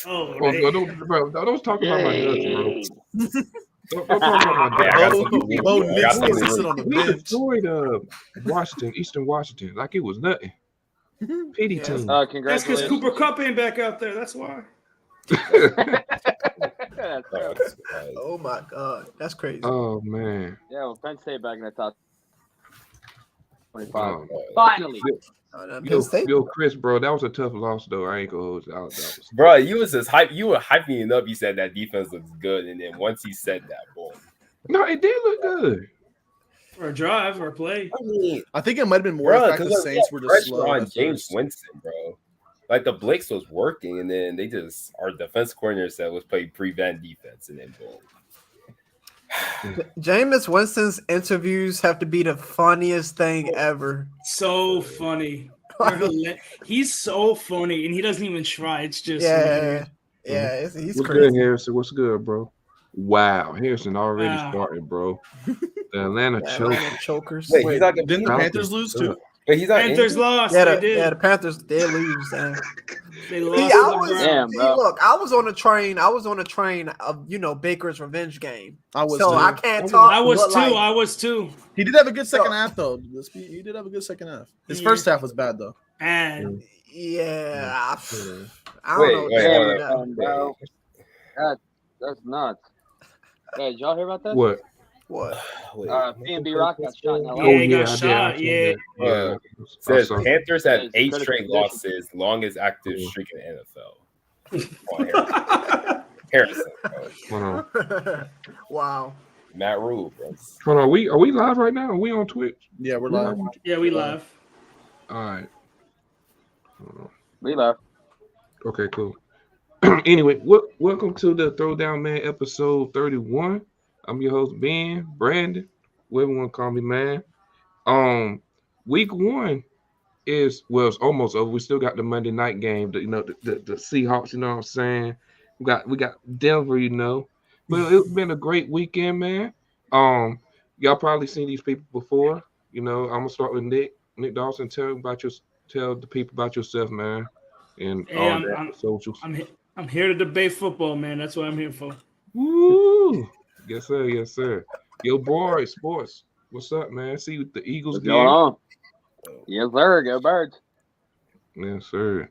Oh, don't talk about my Ducks, bro. Don't talk about my Hey, I got Ducks. something. Bo I got Nix something needs to to sit on the We bench. destroyed Washington, Eastern Washington, like it was nothing. Pity Yes. team. that's because Congratulations. Cooper Kupp ain't back out there. That's why. That's terrible. Oh my God, that's crazy. Oh man. Yeah, well, Penn State back in the top 25. Um, Finally. Penn State. Yo, Chris, bro, that was a tough loss though. I ain't gonna hold you out. That was Bro, you was just hype. You were hyping it up. You said that defense looks good, and then once he said that, boom. No, it did look good. Or a drive or a play. I mean, I think it might have been more bro, the fact the because Saints were just pressure slow on at James first. Winston, bro. Like the Blakes was working, and then they just our defense coordinator said let's play prevent defense, and then boom. Jameis Winston's interviews have to be the funniest thing ever. So funny. He's so funny, and he doesn't even try. It's just Yeah, he's What's crazy. good, Harrison? What's good, bro? Wow, Harrison already started, bro. The Atlanta Atlanta chokers. Wait, he's not gonna Didn't the Falcons Panthers lose too? Wait, he's not Panthers injured? lost. Yeah, They did. the Panthers did lose. They See, lost. I to the was, Browns. Damn, bro. look, I was on a train of Baker's revenge game. I was So too. I can't talk. I was but, too. like, I was too. He did have a good second So- half though. He did have a good second half. His Yeah. first half was bad though. And yeah, I don't Wait, know. wait, hold Damn, on. Bro. That's nuts. Hey, did y'all hear about that? What? What? P&B Rock got shot in LA. Yeah, he got I shot. did. Yeah. Yeah. Says I saw- Panthers had It's 8 critical straight condition. losses, longest active streak in the NFL. Come on, Harrison, bro. Hold on. Wow. Matt Rule, bro. Hold on. Are we live right now? Are we on Twitch? Yeah, we're live. Yeah, we live. All right. Hold on. We left. Okay, cool. Anyway, welcome to the Throwdown Man episode 31. I'm your host Ben, Brandon, whatever you want to call me, man. Week 1 it's almost over. We still got the Monday night game. The Seahawks. You know what I'm saying? We got Denver. You know, but it's been a great weekend, man. Y'all probably seen these people before. You know, I'm gonna start with Nick Dawson. Tell the people about yourself, man, and Hey, all that socials. I'm here to debate football, man. That's what I'm here for. Woo! Yes, sir. Yes, sir. Yo, boy, sports. What's up, man? See the Eagles What's game. going on? Yes, sir. Go Birds. Yes, sir.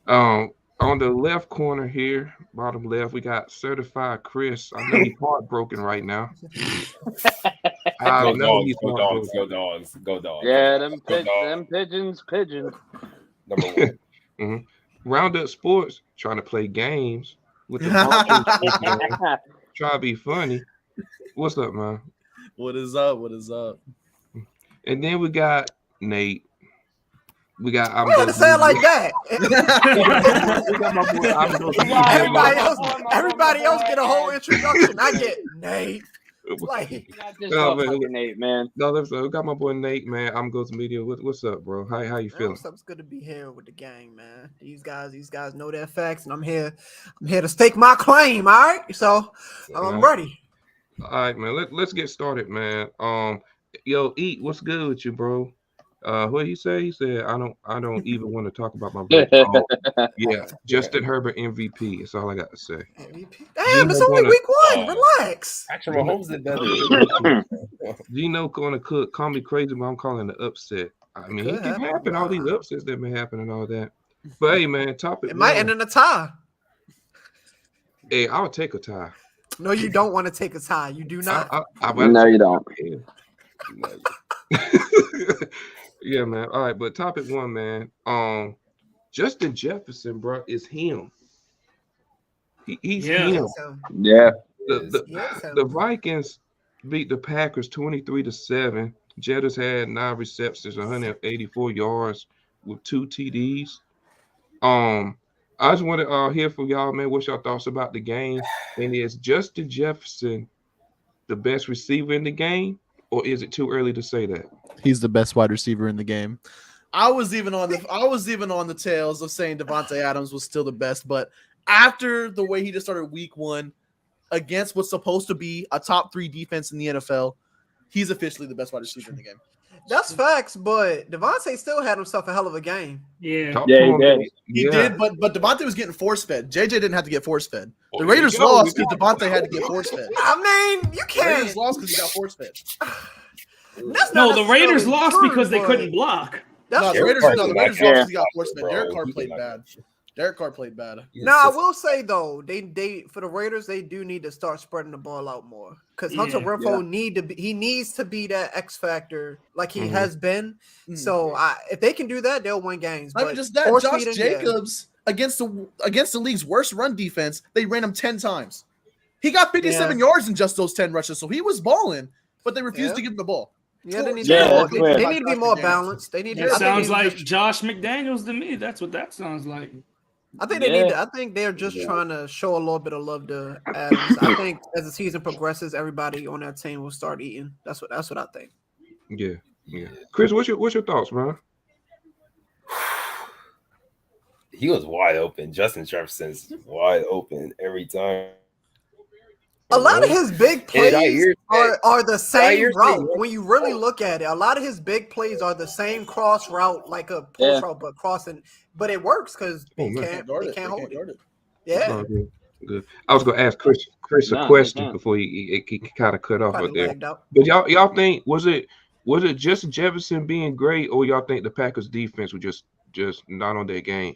On the left corner here, bottom left, we got certified Chris. I know he's heartbroken right now. I know he's Go heartbroken. dogs. Yeah, them Go dogs. pigeons. Number 1. Mm-hmm. Roundup Sports trying to play games with the Broncos. Man. Try to be funny. What's up, man? What is up? What is up? And then we got Nate. We got Why you gotta say it like that? We got my boy Everybody else get a whole introduction. I get Nate. Like, Nate, man. No, we got my boy Nate, man. I'm Ghost Media. What's up, bro? How you feeling? It's good to be here with the gang, man. These guys know their facts, and I'm here to stake my claim. All right, so I'm ready. All right, man. Let's get started, man. Yo, Eat, what's good with you, bro? What he say? He said, I don't even want to talk about my break. Yeah, Justin Herbert MVP. That's all I got to say. MVP. Damn, it's only week 1. Relax. Patrick Mahomes did better. Gino gonna call me crazy, but I'm calling it upset. I mean, it can happen. All these upsets that been happening and all that. But hey, man, topic. It might end in a tie. Hey, I'll take a tie. No, you don't want to take a tie. You do not. No, you don't. Yeah, man. All right, but topic 1, man. Justin Jefferson, bro, is him. He's him. Yeah. The Vikings beat the Packers 23-7. Jettas had 9 receptions, 184 yards with 2 TDs. I just want to hear from y'all, man. What's your thoughts about the game? And is Justin Jefferson the best receiver in the game, or is it too early to say that? He's the best wide receiver in the game. I was even on the tails of saying Devontae Adams was still the best, but after the way he just started week 1 against what's supposed to be a top 3 defense in the NFL, he's officially the best wide receiver in the game. That's facts, but Devontae still had himself a hell of a game. Yeah. Talk Yeah, to he him, did. man. He Yeah. did, but Devontae was getting force fed. JJ didn't have to get force fed. Well, The there you Raiders go. lost because Devontae had to get force fed. I mean, you The Raiders can't. lost because he got force fed. That's No, not the Raiders necessarily lost true, because they but couldn't block. That's No, the true. Raiders Carr lost did because not he got force fed. bro. Derek Carr He did played not bad. catch it. Derek Carr played bad. Now I will say though, they for the Raiders they do need to start spreading the ball out more because Hunter Yeah. Renfrow needs to be that X factor like he has been. Mhm. So if they can do that, they'll win games. Not But even just that, force Josh feeding, yeah. Jacobs against the league's worst run defense, they ran him 10 times. He got 57 yards in just those 10 rushes, so he was balling, but they refused to give him the ball. Yeah, they need Yeah, to that's be weird. they need to be more balanced. They need to. It I think sounds they like just- Josh McDaniels to me. That's what that sounds like. I think they need. I think they're just trying to show a little bit of love to Adams. I think as the season progresses, everybody on that team will start eating. That's what I think. Yeah. Chris, what's your thoughts, man? He was wide open. Justin Jefferson's wide open every time. A lot of his big plays are the same Jair route. said- When you really look at it, a lot of his big plays are the same cross route, like a post route, but crossing. But it works because they can't hold it. Yeah, Good. I was gonna ask Chris a question before he kind of cut off probably right there. lagged out. But y'all think was it just Jefferson being great, or y'all think the Packers defense was just not on their game?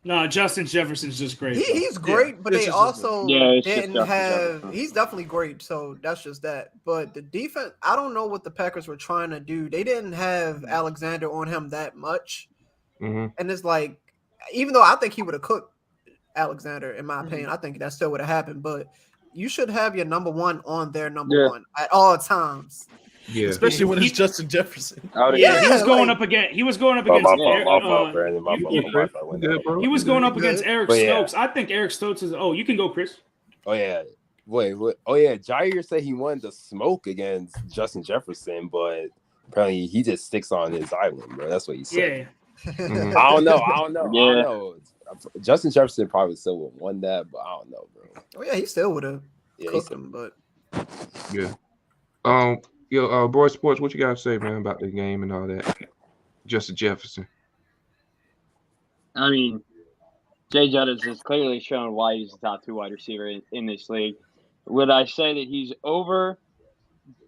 No, Justin Jefferson's just great. He's great, but It's they just also it's just didn't Justin have. Jefferson. He's definitely great, so that's just that. But the defense, I don't know what the Packers were trying to do. They didn't have Alexander on him that much, Mm-hmm. and it's like, even though I think he would have cooked Alexander, in my opinion, I think that still would have happened. But you should have your number one on their number one at all times. Yeah. Especially when it's Justin Jefferson. Yeah, he was Yeah, going like- up against. He was going up Oh, against. my fault, Brandon. My fault. Good, bro. He was going up against Eric But yeah. Stokes. I think Eric Stokes is. Oh, you can go, Chris. Oh yeah. Wait. Oh yeah. Jair said he wanted to smoke against Justin Jefferson, but apparently he just sticks on his island, bro. That's what he said. Yeah. Mhm. I don't know. Justin Jefferson probably still would have won that, but I don't know, bro. Oh yeah, he still would have Yeah, cooked him, but Yeah. Boy Sports, what you gotta say, man, about the game and all that? Justin Jefferson. I mean, Jay Jettis has clearly shown why he's the top 2 wide receiver in this league. Would I say that he's over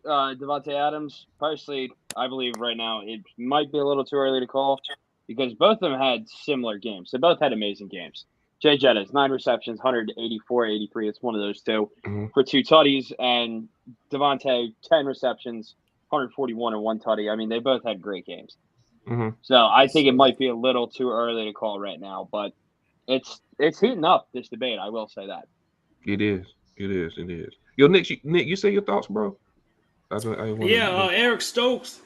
Devontae Adams? Personally, I believe right now it might be a little too early to call because both of them had similar games. They both had amazing games. Jay Jettis, 9 receptions, 184, 83. It's one of those two for 2 tutties. And Devontae, 10 receptions, 141 and 1 tutty. I mean, they both had great games. Mm-hmm. So I think it might be a little too early to call right now, but it's heating up, this debate. I will say that. It is. Yo, Nick, you say your thoughts, bro? Eric Stokes.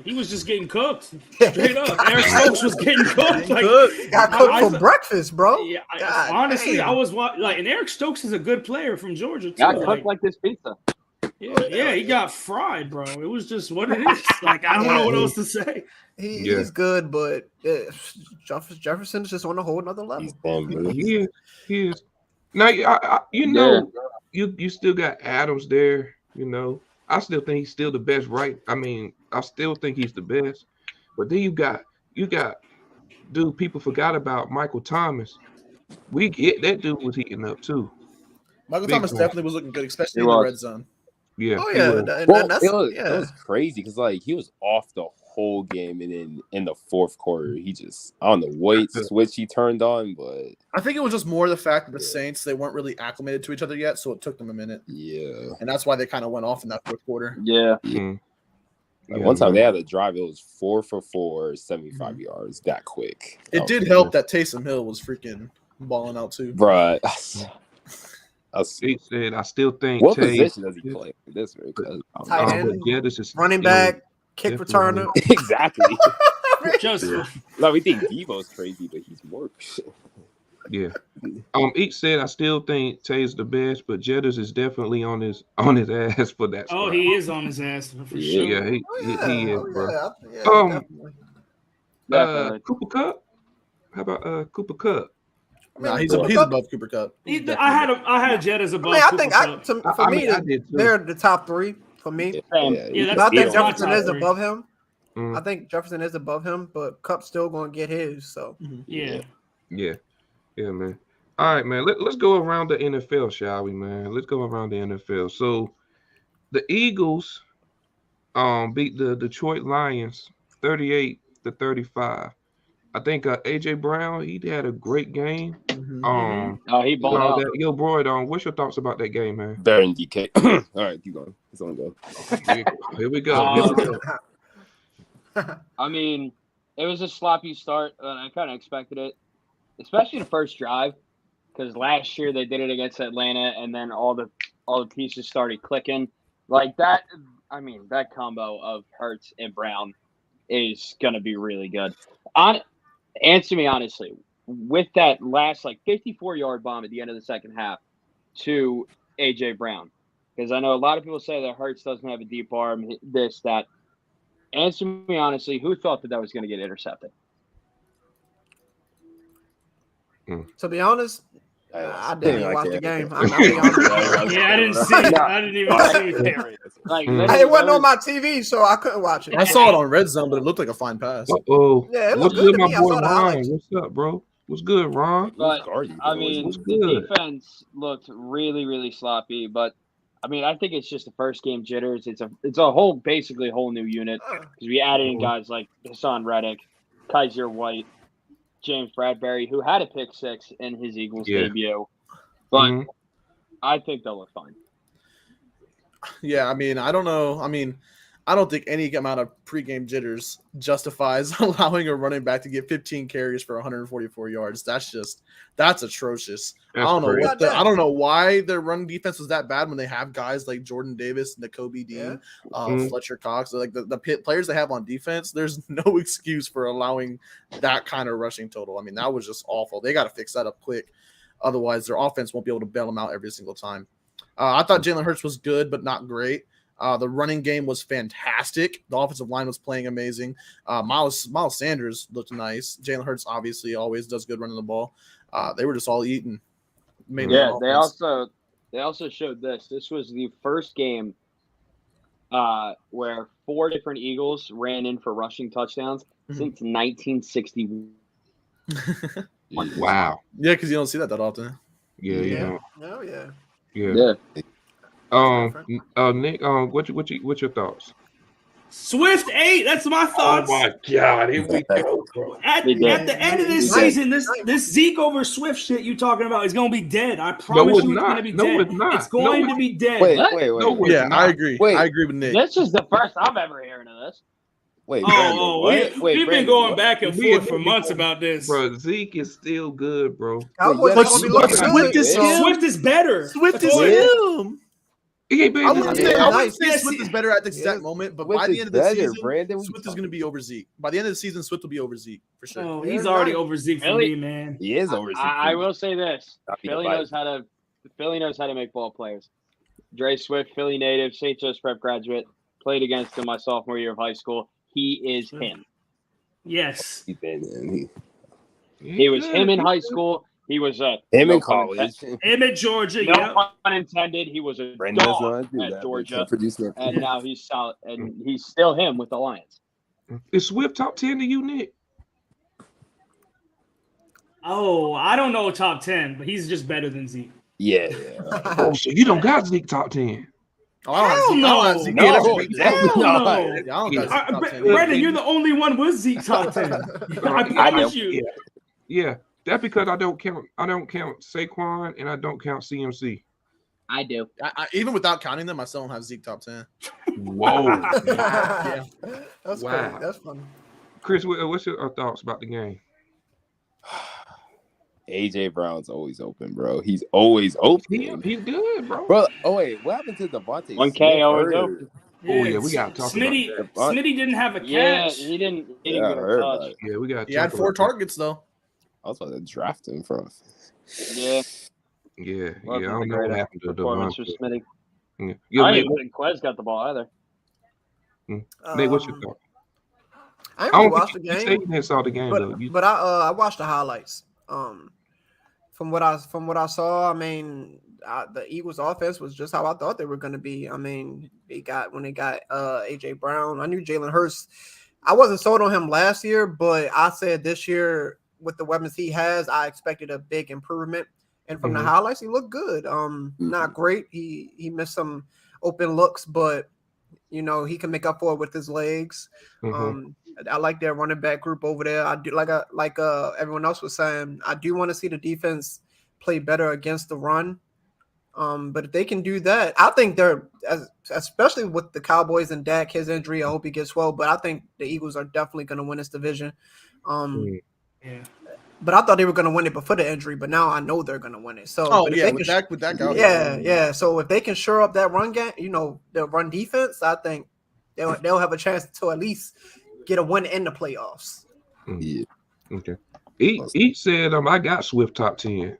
He was just getting cooked. Straight up, Eric Stokes was getting cooked. Like, got cooked for breakfast, bro. Yeah, God honestly, damn. I was like, and Eric Stokes is a good player from Georgia too. Got cooked like this pizza. Yeah, he got fried, bro. It was just what it is. Like, I don't know what else to say. He's good, but Jefferson's just on a whole nother level. He's damn good. He is. Now, you still got Adams there. You know, I still think he's still the best, right? I mean, I still think he's the best. But then you got, dude, people forgot about Michael Thomas. That dude was heating up too. Michael Big Thomas time. definitely was looking good, especially in the red zone. Yeah. Oh he yeah, was. It was crazy because like he was off the whole game, and then in the fourth quarter, he just I don't know what switch he turned on, but I think it was just more the fact that the Saints, they weren't really acclimated to each other yet, so it took them a minute. yeah. And that's why they kind of went off in that fourth quarter. Yeah. Mhm. Like Yeah, one time man. they had a drive, it was 4 for 4, 75 yards that quick. It did help that Taysom Hill was freaking balling out too. Bruh. He said, I still think What Tay- position does he play? This way, 'cause I don't Tight know. end. Yeah, this is Running back, kick returner. Exactly. Just Like we think Devo's crazy, but he's more. Yeah. Each said, I still think Tay's the best, but Jettis is definitely on his ass for that. oh, spot. he is on his ass for Yeah. sure. Yeah, he is, bro. Definitely. Cooper Kupp. How about Cooper Kupp? Nah, he's above Cooper Kupp. I had Jett as above. I mean, I Cooper think Kupp. for me, I did too. they're the top 3 for me. Yeah, But I think that's my Jefferson top is three. above him. Mm. I think Jefferson is above him, but Cup's still going to get his. So Yeah. Yeah, man. All right, man. Let's go around the NFL, shall we, man? Let's go around the NFL. So the Eagles beat the Detroit Lions 38-35. I think AJ Brown, he had a great game. He balled out. Yo, Broyd, what's your thoughts about that game, man? Better than DK. All right, keep going. It's on go. Okay, here we go. I mean, it was a sloppy start, and I kind of expected it, especially the first drive, because last year they did it against Atlanta, and then all the pieces started clicking like that. I mean, that combo of Hurts and Brown is gonna be really good. Answer me honestly, with that last 54-yard bomb at the end of the second half to AJ Brown, because I know a lot of people say that Hurts doesn't have a deep arm, this, that. Answer me honestly, who thought that was going to get intercepted? to be honest, I didn't even watch the game. I'll be honest. Yeah, I didn't see it. I didn't even see it. It wasn't on my TV, so I couldn't watch it. I saw it on Red Zone, but it looked like a fine pass. Yeah, it What's looked good good, to my me. I boy saw the Ron? highlights. What's up, bro? What's good, Ron? But I mean, What's the good? defense looked really, really sloppy. But I mean, I think it's just the first game jitters. It's a basically a whole new unit, because we added in guys like Hassan Reddick, Kaiser White, James Bradbury, who had a pick six in his Eagles debut. But I think they'll look fine. Yeah, I mean, I don't know. I mean, I don't think any amount of pregame jitters justifies allowing a running back to get 15 carries for 144 yards. That's atrocious. I don't know why their run defense was that bad when they have guys like Jordan Davis, Nakobe Dean, Fletcher Cox, like the players they have on defense. There's no excuse for allowing that kind of rushing total. I mean, that was just awful. They got to fix that up quick. Otherwise, their offense won't be able to bail them out every single time. I thought Jalen Hurts was good, but not great. The running game was fantastic. The offensive line was playing amazing. Miles Sanders looked nice. Jalen Hurts obviously always does good running the ball. They were just all eating. They also showed this. This was the first game where 4 different Eagles ran in for rushing touchdowns since 1961. Wow. Yeah, because you don't see that often. Yeah. Oh yeah. Yeah. Nick, what's your thoughts? Swift 8. That's my thoughts. Oh my God, here we go, bro. At the end of this season, this Zeke over Swift shit you talking about is gonna be dead. I promise you, it's gonna be dead. It's not. It's going to be dead. Wait. I agree. I agree with Nick. This is the first I'm ever hearing of this. We've been going back and forth for months about this. Bro, Zeke is still good, bro. Swift is better. Swift is him. I wouldn't say Swift is better at the exact moment, but by the end of the season, Swift is going to be over Zeke. By the end of the season, Swift will be over Zeke for sure. Oh, he's already over Zeke for me, man. He is over Zeke. I will say this: Philly knows how to make ball players. Dre Swift, Philly native, St. Joe's Prep graduate, played against him my sophomore year of high school. He is him. Yes. He was him in high school. He was him in college. Him at Georgia. No pun intended. He was a dog at Georgia, and now he's solid, and he's still him with the Lions. Is Swift top 10 to you, Nick? Oh, I don't know top 10, but he's just better than Zeke. Yeah. Oh, so you don't got Zeke top 10. Hell no. Brandon, you're the only one with Zeke top 10. I promise you. Yeah. That's because I don't count Saquon and I don't count CMC. I do. I even without counting them, I still don't have Zeke top 10. Whoa. Yeah. That's wow. Cool. That's funny. Chris, what's your thoughts about the game? AJ Brown's always open, bro. He's always open. He's good, bro. Oh wait, what happened to Devontae? 1K always open. Oh yeah, we got to talk about that. Smitty didn't have a catch. Yeah, he didn't get a touch. Yeah, we got. He had 4 targets though. I was about to draft him from. Yeah. I don't know what happened to Devontae. Smitty. I didn't think Quez got the ball either. Nate, what's your thought? I didn't really watch the game. You saw the game, but I watched the highlights. from what I saw, I mean, the Eagles' offense was just how I thought they were going to be. I mean, they got AJ Brown. I knew Jalen Hurts. I wasn't sold on him last year, but I said this year with the weapons he has, I expected a big improvement. And from the highlights, he looked good. Not great. He missed some open looks, but you know he can make up for it with his legs. I like their running back group over there. I do like everyone else was saying. I do want to see the defense play better against the run. But if they can do that, I think they're especially with the Cowboys and Dak, his injury. I hope he gets well. But I think the Eagles are definitely going to win this division. But I thought they were going to win it before the injury. But now I know they're going to win it. So with Dak out. Yeah. So if they can shore up that run game, you know, the run defense, I think they'll have a chance to at least get a win in the playoffs. Yeah. Okay. Each said, I got Swift top 10.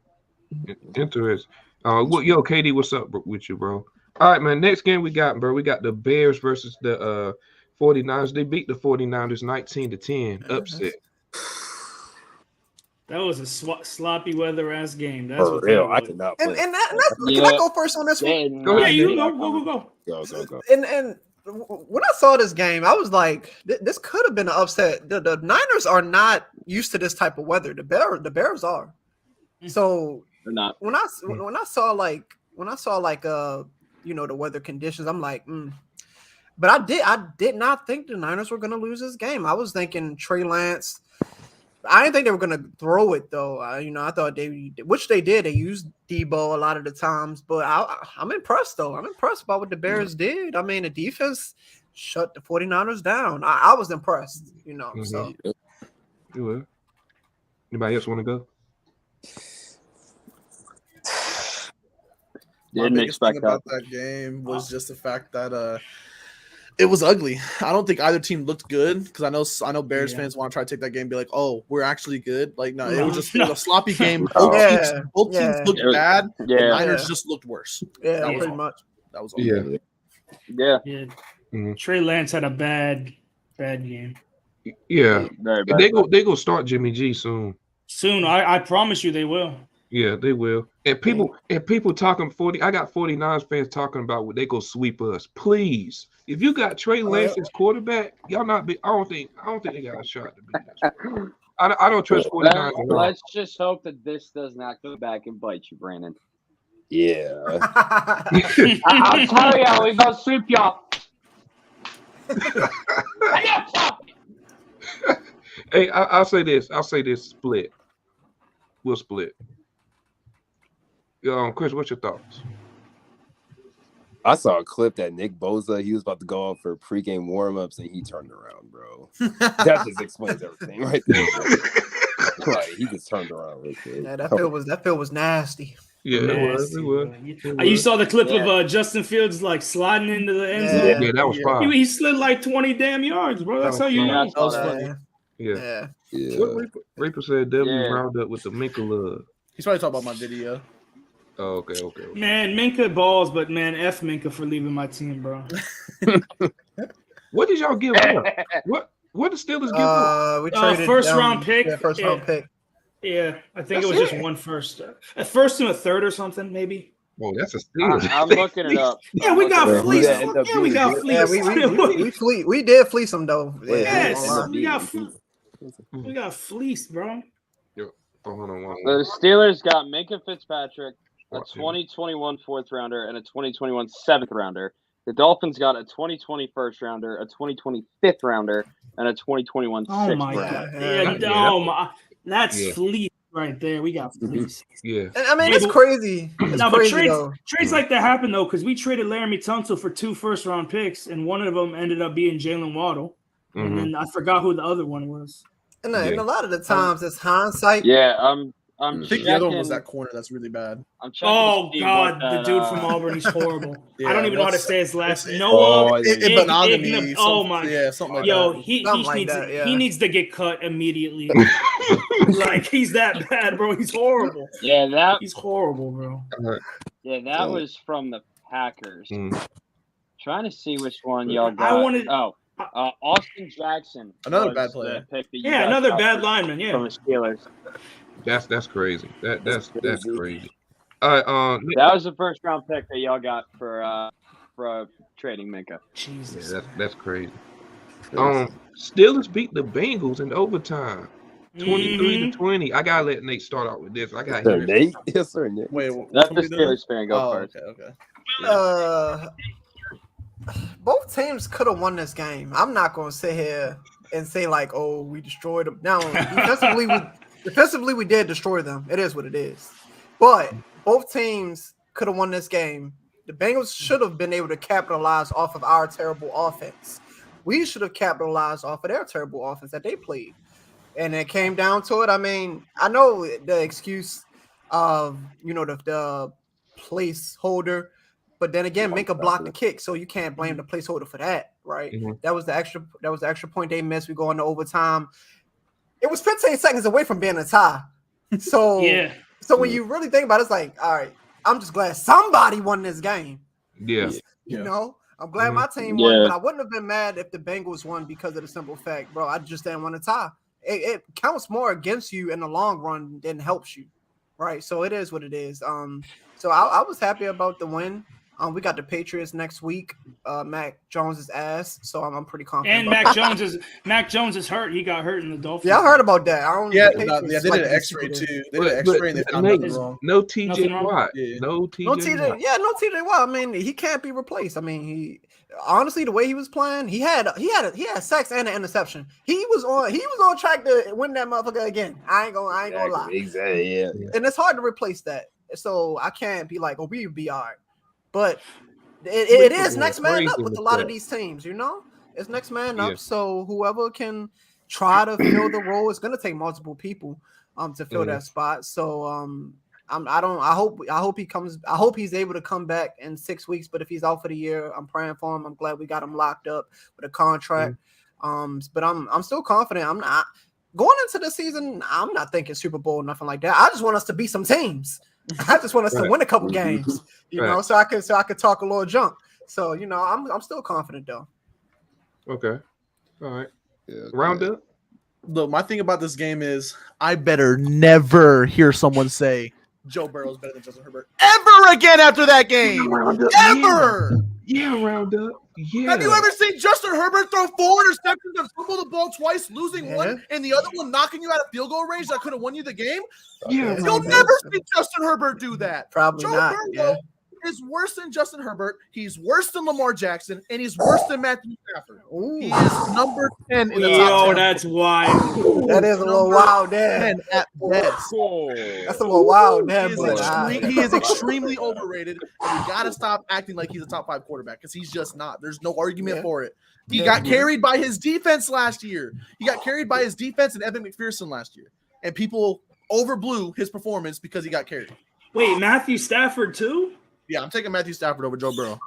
Interesting. Yo, KD, what's up with you, bro? All right, man. Next game we got the Bears versus the 49ers. They beat the 49ers 19-10. Upset. That was a sloppy weather ass game. That's For what real. I could not play. Can I go first on this one? Yeah, you go. Go. And when I saw this game, I was like, this could have been an upset. The Niners are not used to this type of weather. The Bears are. So not. When I saw the weather conditions, I'm like, But I did not think the Niners were going to lose this game. I was thinking Trey Lance. I didn't think they were going to throw it though. I thought which they did. They used Debo a lot of the times, but I'm impressed though. I'm impressed by what the Bears did. I mean, the defense shut the 49ers down. I was impressed, So. You will. Anybody else want to go? My biggest thing about that game was just the fact that it was ugly. I don't think either team looked good because I know Bears fans want to try to take that game and be like, oh, we're actually good. Like, no, it was just a sloppy game. Both teams looked bad. The Niners just looked worse. Yeah, pretty much. That was all. Yeah. Trey Lance had a bad game. Yeah. They go start Jimmy G soon. I promise you they will. Yeah, they will. And people talking 40. I got 49ers fans talking about what they go sweep us. Please, if you got Trey Lance as quarterback, y'all not be. I don't think they got a shot to beat us. I don't trust 49ers. Let's just hope that this does not go back and bite you, Brandon. Yeah. I'll tell y'all, we gonna sweep y'all. Hey, I'll say this. Split. We'll split. Chris, what's your thoughts? I saw a clip that Nick Bosa, he was about to go out for pregame warm-ups and he turned around, bro. That just explains everything right there. Like, he just turned around right there. Yeah, that feel was nasty. Yeah, nasty, it was. You saw the clip of Justin Fields like sliding into the end zone. Yeah, that was fine. He slid like 20 damn yards, bro. That's how you know. That was funny. Yeah. What Reaper said W round up with the Minka love. He's probably talking about my video. Oh, okay. Man, Minka balls, but man, F Minka for leaving my team, bro. What did y'all give up? What the Steelers give up? We traded first round pick. Yeah, first round pick. Yeah, I think it was just one first. A first and a third or something, maybe. Oh, that's a steal. I'm looking it up. Yeah, we got fleeced. Yeah, we got fleeced. Yeah, we did fleece them though. Yes, we got fleeced, bro. The Steelers got Minka Fitzpatrick, a 2021 fourth rounder, and a 2021 seventh rounder. The Dolphins got a 2020 first rounder, a 2020 fifth rounder, and a 2021 sixth rounder. God. That's fleece right there. We got fleece. Yeah. I mean, it's crazy. Trades like that happen, though, because we traded Laramie Tunsil for 2 first-round picks, and one of them ended up being Jalen Waddle. And then I forgot who the other one was. And a lot of the times it's hindsight. Yeah, I think the other one was that corner that's really bad. Oh God, the dude from Auburn, he's horrible. I don't even know how to say his last name. Oh my, something like yo, that. he needs to get cut immediately. Like he's that bad, bro. He's horrible. Yeah, he's horrible, bro. Yeah, that was from the Packers. Trying to see which one y'all got. I wanted. Austin Jackson. Another bad player. Another bad lineman. Yeah. From the Steelers. That's crazy. That's crazy. crazy. All right, That was the first round pick that y'all got for trading Minka. Jesus. yeah, that's crazy. Steelers beat the Bengals in overtime, 23-20. I gotta let Nate start out with this. I got Sir him. Nate? Yes, sir, Nate. Wait, Let which the one we doing? Steelers fan go Oh, first. okay. Both teams could have won this game. I'm not going to sit here and say like, "Oh, we destroyed them." Now, defensively, we did destroy them. It is what it is. But both teams could have won this game. The Bengals should have been able to capitalize off of our terrible offense. We should have capitalized off of their terrible offense that they played. And it came down to it. I mean, I know the excuse of the placeholder. But then again, Minka blocked the kick, so you can't blame the placeholder for that, right? Mm-hmm. That was the extra point they missed. We go into overtime. It was 15 seconds away from being a tie. So yeah. So when you really think about it, it's like, all right, I'm just glad somebody won this game. Yeah. You know, I'm glad my team won, Yeah. but I wouldn't have been mad if the Bengals won because of the simple fact, bro, I just didn't want to tie. It counts more against you in the long run than helps you, right? So it is what it is. So I was happy about the win. We got the Patriots next week. Mac Jones' ass, so I'm pretty confident. And Mac Jones is hurt. He got hurt in the Dolphins. Yeah, I heard about that. They did an X-ray too. They did an X-ray and they found nothing wrong. No TJ Watt. Yeah. No TJ Watt. Yeah, no TJ Watt. I mean, he can't be replaced. I mean, he honestly, the way he was playing, he had sacks and an interception. He was on track to win that motherfucker again. I ain't gonna lie. Exactly. Yeah. And it's hard to replace that. So I can't be like, oh, we'll be all right. But it is next man up with a lot of these teams, you know? It's next man up. So whoever can try to fill the role, it's gonna take multiple people to fill that spot. So I hope he comes. I hope he's able to come back in 6 weeks. But if he's out for the year, I'm praying for him. I'm glad we got him locked up with a contract. But I'm still confident. I'm not going into the season. I'm not thinking Super Bowl or nothing like that. I just want us to beat some teams. I just want us to win a couple games, you know, so I could talk a little junk. So I'm still confident though. Okay, all right. Yeah, Round up. Look, my thing about this game is I better never hear someone say Joe Burrow's better than Justin Herbert ever again after that game. Ever. Yeah, round up. Yeah. Have you ever seen Justin Herbert throw 4 interceptions and fumble the ball twice, losing one, and the other one knocking you out of field goal range that could have won you the game? Yeah. You'll never see Justin Herbert do that. Probably Joe not. Burrow is worse than Justin Herbert. He's worse than Lamar Jackson, and he's worse than Matthew Stafford. Ooh. He is number 10 in the top 10. That's wild. That is a little wild there. 10 at best. That's a little wild there. He is extremely overrated, and you got to stop acting like he's a top 5 quarterback because he's just not. There's no argument for it. He got carried by his defense last year. He got carried by his defense and Evan McPherson last year, and people overblew his performance because he got carried. Wait, Matthew Stafford too? Yeah, I'm taking Matthew Stafford over Joe Burrow.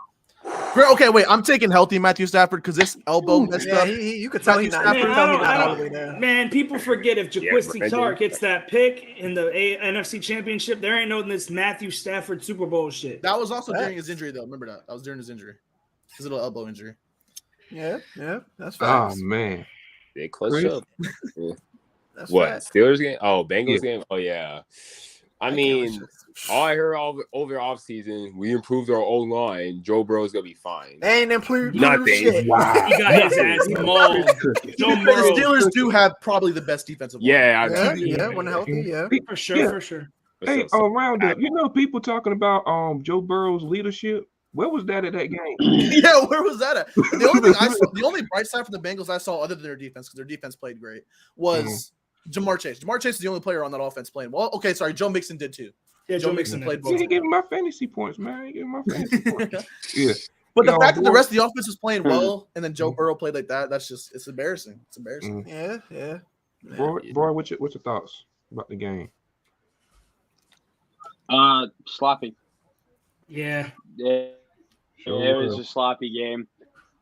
Okay, wait, I'm taking healthy Matthew Stafford because this elbow messed up. You could tell he's not. Man, people forget if Jaquiski Tartt gets that pick in the NFC Championship, there ain't no this Matthew Stafford Super Bowl shit. That was also during his injury, though. Remember that? That was during his injury. His little elbow injury. Yeah, that's facts. Oh man, big close up. That's what facts. Steelers game? Oh, Bengals game. Oh yeah. I mean, all I heard over the offseason, we improved our O-line. Joe Burrow's gonna be fine. They ain't improved Nothing. shit. wow. He got his ass mauled. The Steelers do have probably the best defensive line. Yeah, when healthy, for sure. Hey, round up. You know, people talking about Joe Burrow's leadership. Where was that at that game? Yeah, where was that at? The only bright side for the Bengals I saw, other than their defense, because their defense played great, was Jamar Chase. Jamar Chase is the only player on that offense playing well. Okay, sorry, Joe Mixon did too. Yeah, Joe Mixon played both. He gave me my fantasy points, man. He gave me my fantasy points. Yeah. But the fact that the rest of the offense was playing well and then Joe Burrow played like that, it's embarrassing. It's embarrassing. Yeah. Boy, what's your thoughts about the game? Sloppy. Yeah. It was a sloppy game,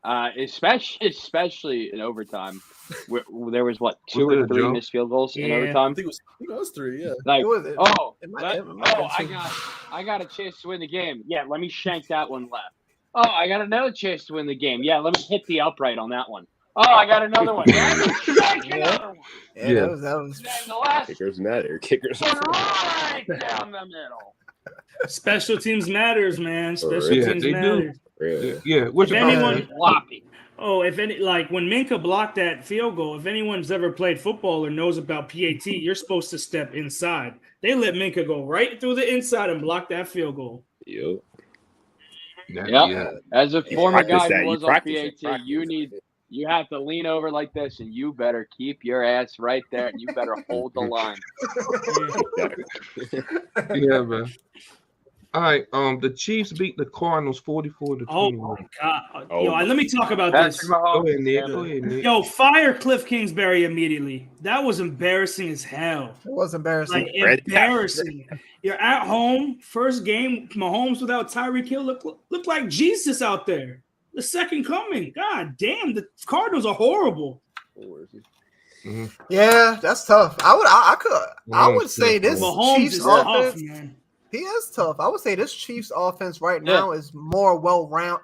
especially in overtime. There was two or three missed field goals in overtime. I think it was 3. Yeah. Like, I I got a chance to win the game. Yeah, let me shank that one left. Oh, I got another chance to win the game. Yeah, let me hit the upright on that one. Oh, I got another one. Another one. Yeah, that was. And the last Kickers matter. Kickers one right down the middle. Special teams matters, man. Special Yeah, teams they do. matters. Really? Yeah, what's If your anyone- Floppy. Oh, if any, like when Minka blocked that field goal, if anyone's ever played football or knows about PAT, you're supposed to step inside. They let Minka go right through the inside and block that field goal. Yo. Yeah. As a former Practice guy that. who You was on practice it. PAT, Practice you have to lean over like this, and you better keep your ass right there, and you better hold the line. Yeah, man. All right. The Chiefs beat the Cardinals 44-21. Oh my god! Oh Yo, my let me talk about Patrick this. Go Mahomes. ahead, Nick. Go ahead, Nick. Yo, fire Cliff Kingsbury immediately. That was embarrassing as hell. It was embarrassing. Like Red embarrassing. You're at home, first game. Mahomes without Tyreek Hill looked like Jesus out there. The second coming. God damn, the Cardinals are horrible. Yeah, that's tough. I would say this Mahomes Chiefs is tough, offense. man. He is tough. I would say this Chiefs offense right now is more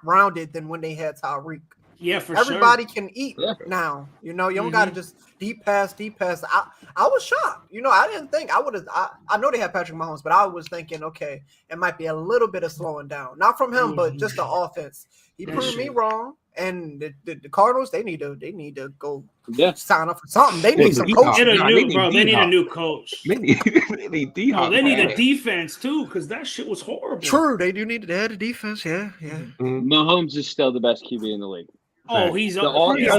rounded than when they had Tyreek. Yeah, for Everybody sure. can eat Yeah. now. You know, you don't got to just deep pass. I was shocked. You know, I didn't think I would have. I know they had Patrick Mahomes, but I was thinking, okay, it might be a little bit of slowing down. Not from him, but just the offense. He proved me wrong. And the Cardinals, they need to go sign up for something. They need some coaching. They need a new coach. They need D-Hop. They need a defense too, because that shit was horrible. True, they do need to add a defense. Yeah. Mahomes is still the best QB in the league. Oh, he's The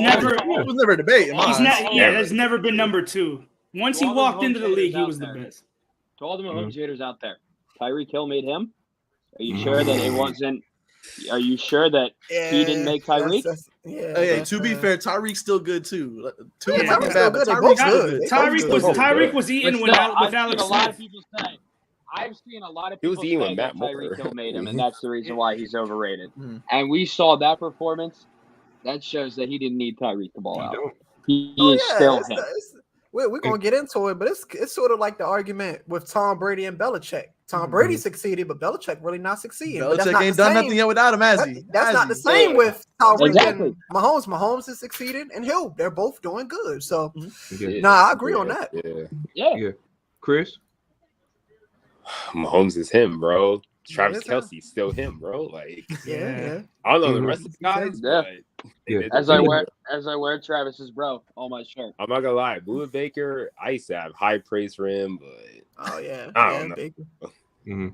never. It was never a debate. in my He's eyes. not. Yeah, there's never been number two. Once he To all the walked into the Mahomes league, he haters was the out there. best. To all the Mahomes haters out there, Tyreek Hill made him. Are you sure that it wasn't? Are you sure that he didn't make Tyreek? To be fair, Tyreek's still good too. Tyreek's still good. They both good. Tyreek was eating with Alex a lot of Smith. people say. I've seen a lot of He was people eating say with that Matt Moore. Tyreek Hill made him, and that's the reason why he's overrated. And we saw that performance. That shows that he didn't need Tyreek to ball out. He is still him. We're going to get into it, but it's sort of like the argument with Tom Brady and Belichick. Tom Brady succeeded, but Belichick really not succeeding. Belichick ain't done nothing yet without him, has he? That's not the same with Tyreek Exactly. and Mahomes. Mahomes is succeeding, and Hill. They're both doing good. So, Yeah. I agree on that. Yeah. Chris? Mahomes is him, bro. Travis it's Kelce's still him, bro. Like, Yeah. I don't know the rest of the guys, Yeah. but Yeah. As I wear Travis's bro on my shirt. I'm not gonna lie, Blue Baker, I used to have high praise for him, but Oh yeah. I don't know. Baker.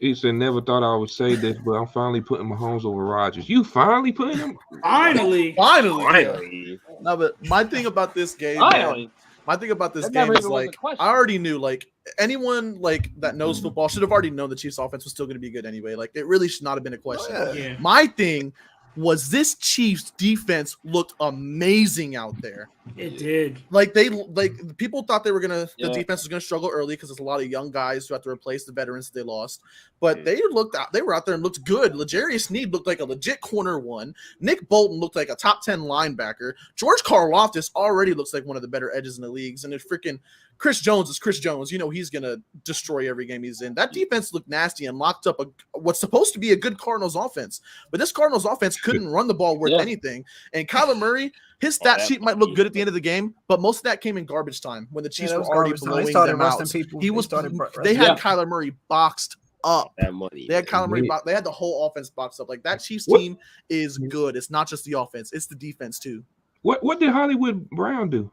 He said, never thought I would say this, but I'm finally putting Mahomes over Rodgers. You finally putting him? Finally. finally, No, but my thing about this game, Finally. my thing about this That game never is even was a like question. I already knew like anyone like that knows football should have already known the Chiefs offense was still going to be good anyway. Like it really should not have been a question. Yeah. My thing was this Chiefs defense looked amazing out there. It did. Like people thought they were the Yeah. defense was gonna struggle early because there's a lot of young guys who have to replace the veterans they lost. But they were out there and looked good. L'Jarius Sneed looked like a legit corner one. Nick Bolton looked like a top 10 linebacker. George Karlaftis already looks like one of the better edges in the leagues. And if freaking Chris Jones is Chris Jones, you know he's gonna destroy every game he's in. That defense looked nasty and locked up what's supposed to be a good Cardinals offense. But this Cardinals offense couldn't run the ball worth anything. And Kyler Murray, his stat sheet might look good at the end of the game, but most of that came in garbage time when the Chiefs were already blowing them out. They had Kyler Murray boxed up. that money. They had Kyler Murray. They had the whole offense boxed up. Like that Chiefs team is good. It's not just the offense; it's the defense too. What did Hollywood Brown do?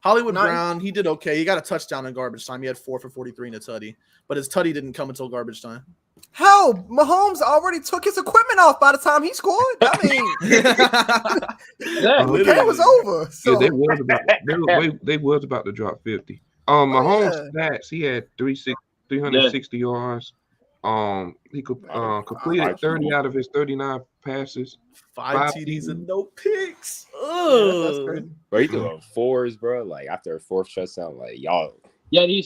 Hollywood Brown, he did okay. He got a touchdown in garbage time. He had 4 for 43 in a tutty, but his tutty didn't come until garbage time. Hell, Mahomes already took his equipment off by the time he scored. I mean, the game was over. So. Yeah, they was about to drop 50. Mahomes stats, he had 360 yards. He completed 30 out of his 39 passes. 5 TDs and no picks. That's crazy. Bro, he threw 4s, bro. Like after a 4th touchdown, like y'all. Yeah, He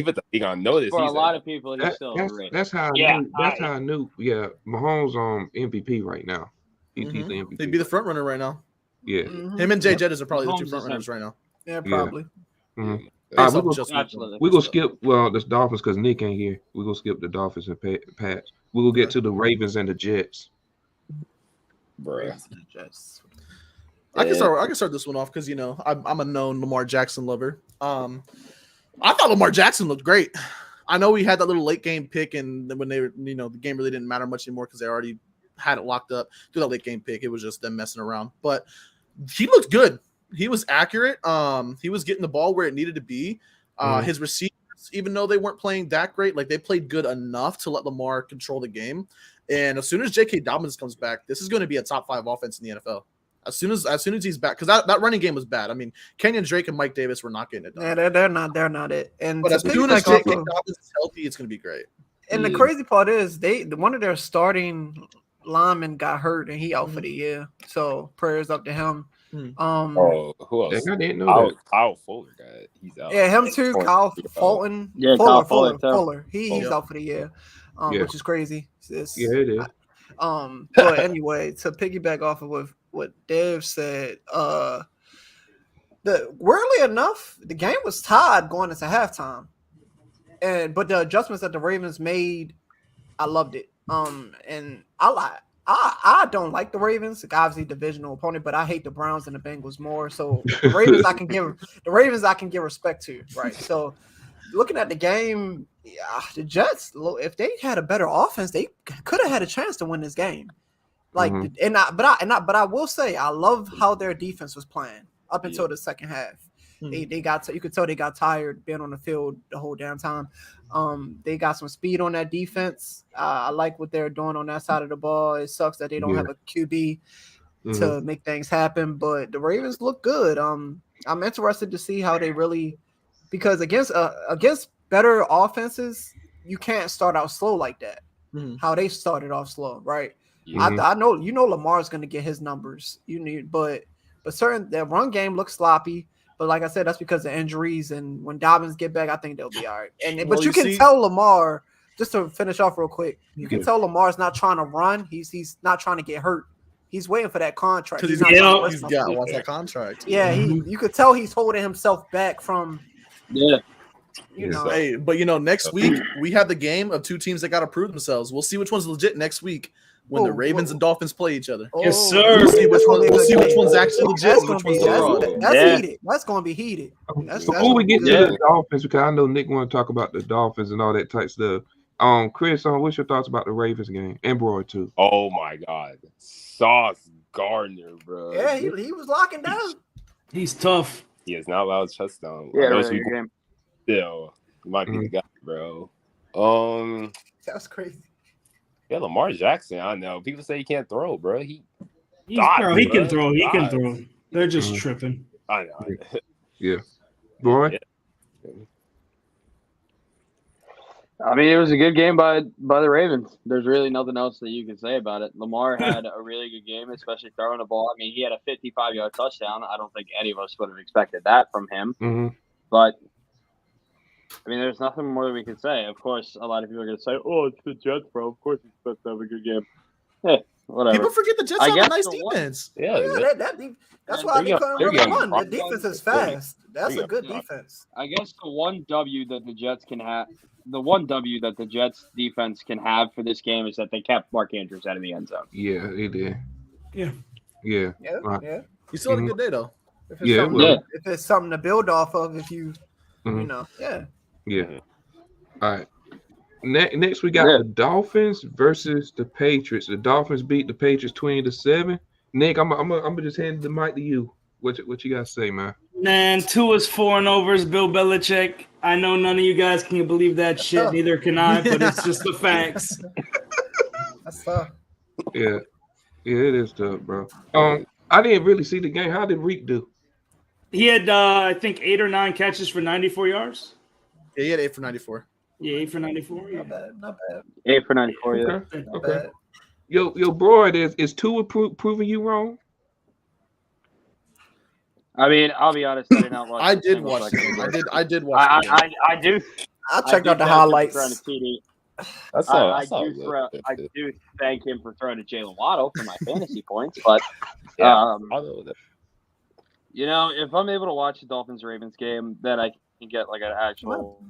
put the league on notice. for a lot of people. He's still overrated. That's how I knew. Yeah, Mahomes MVP right now. He's the MVP. He'd be the front runner right now. Yeah. Him and Jay Jettis are probably the 2 front runners right now. Yeah, probably. Mm-hmm. Absolutely. We're gonna skip the Dolphins because Nick ain't here. We're gonna skip the Dolphins and Pats. We're gonna get to the Ravens and the Jets. Bro. I can start this one off because I'm a known Lamar Jackson lover. I thought Lamar Jackson looked great. I know he had that little late game pick, and when they were, the game really didn't matter much anymore because they already had it locked up through that late game pick. It was just them messing around, but he looked good. He was accurate. He was getting the ball where it needed to be. His receivers, even though they weren't playing that great, like they played good enough to let Lamar control the game. And as soon as J.K. Dobbins comes back, this is going to be a top 5 offense in the NFL. As soon as he's back, because that running game was bad. I mean, Kenyon Drake and Mike Davis were not getting it done. Yeah, they're not it. And but as soon as J.K. Dobbins is healthy, it's going to be great. And the crazy part is one of their starting linemen got hurt and he out for the year. So prayers up to him. Who else? I didn't know that. Kyle Fuller he's out. Yeah, him too. Kyle Fulton. Yeah, Fuller. He's out for the year, which is crazy. It is. But anyway, to piggyback off of what Dev said, weirdly enough, the game was tied going into halftime, but the adjustments that the Ravens made, I loved it. And I don't like the Ravens, obviously divisional opponent, but I hate the Browns and the Bengals more. So the Ravens I can give respect to, right? So looking at the game, the Jets, if they had a better offense, they could have had a chance to win this game. Like, but I will say I love how their defense was playing up until the second half. You could tell they got tired being on the field the whole damn time. They got some speed on that defense. I like what they're doing on that side of the ball. It sucks that they don't have a QB to make things happen, but the Ravens look good. I'm interested to see how they really, because against better offenses, you can't start out slow like that. How they started off slow, right? I know Lamar's going to get his numbers. But their run game looks sloppy. But like I said, that's because of injuries. And when Dobbins get back, I think they'll be all right. But you can tell Lamar, just to finish off real quick, you can tell Lamar's not trying to run. He's not trying to get hurt. He's waiting for that contract. Because he's got wants that contract. Yeah, you could tell he's holding himself back from. Yeah. Hey, but next week we have the game of two teams that got to prove themselves. We'll see which one's legit next week when the Ravens and Dolphins play each other. Yes, sir. We'll see which one's actually legit. That's heated. That's going to be heated. Before we get to the Dolphins, because I know Nick want to talk about the Dolphins and all that type stuff. Chris, what's your thoughts about the Ravens game and Broy too? Oh my God, Sauce Gardner, bro. Yeah, he was locking down. He's tough. He is not allowed to touchdown. Yeah, really good game. Still, he might be the guy, bro. That's crazy. Yeah, Lamar Jackson. I know people say he can't throw, bro. He can throw. He can throw. They're just tripping. I know. Yeah, Broy. Yeah. I mean, it was a good game by the Ravens. There's really nothing else that you can say about it. Lamar had a really good game, especially throwing the ball. I mean, he had a 55-yard touchdown. I don't think any of us would have expected that from him. But, I mean, there's nothing more that we can say. Of course, a lot of people are going to say, oh, it's the Jets, bro. Of course he's supposed to have a good game. Yeah, whatever. People forget the Jets have a nice defense. That's why they couldn't really run. The defense is fast. That's a good defense. I guess the one W that the Jets can have, the one W that the Jets defense can have for this game is that they kept Mark Andrews out of the end zone. Yeah, he did. Yeah. Yeah. He still had a good day though. If it's something to build off of, if you, Yeah. All right. Next, we got the Dolphins versus the Patriots. The Dolphins beat the Patriots 20-7. Nick, I'm gonna just hand the mic to you. What you got to say, man? Man, Tua's 4-0 versus Bill Belichick. I know none of you guys can believe that shit. tough. Neither can I, but it's just the facts. That's tough. Yeah, it is tough, bro. I didn't really see the game. How did Reek do? He had, I think, 8 or 9 catches for 94 yards. Yeah, he had 8 for 94. Yeah, 8 for 94. Yeah. Not bad. 8 for 94, yeah. Okay. Bad. Yo, bro, is Tua proving you wrong? I mean, I'll be honest. I did not watch. I did watch the game. I did watch the game. I do. I checked out the highlights. I do thank him for throwing to Jalen Waddle for my fantasy points, but if I'm able to watch the Dolphins-Ravens game, then I can get like an actual.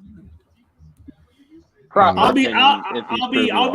I'll be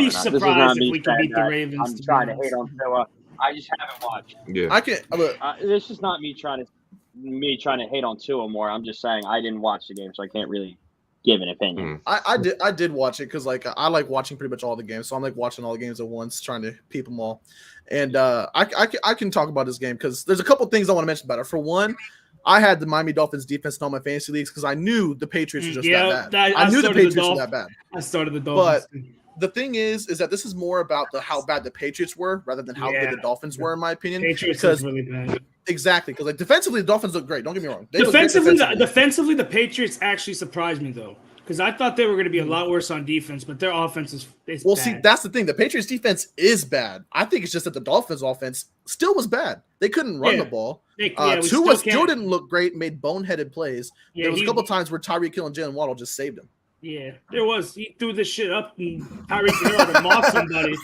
surprised if we can beat the Ravens. I'm trying to hate on Tua. I just haven't watched. Yeah. I can. Look, This is not me trying to hate on Tua more. I'm just saying I didn't watch the game, so I can't really give an opinion. I did watch it because like I like watching pretty much all the games, so I'm like watching all the games at once, trying to peep them all. And I can talk about this game because there's a couple things I want to mention about it. For one, I had the Miami Dolphins defense in all my fantasy leagues because I knew the Patriots were just that bad. I knew the Patriots were that bad. I started the Dolphins. But the thing is that this is more about how bad the Patriots were rather than how good the Dolphins were, in my opinion. Patriots was really bad. Exactly, because like defensively, the Dolphins look great. Don't get me wrong. Defensively, the Patriots actually surprised me though, because I thought they were going to be a lot worse on defense, but their offense is well. bad. See, that's the thing. The Patriots defense is bad. I think it's just that the Dolphins offense still was bad. They couldn't run the ball. Tua still didn't look great. Made boneheaded plays. There was a couple times where Tyreek Hill and Jalen Waddle just saved him. Yeah, there was. He threw this shit up and Tyreek Hill had to moss somebody.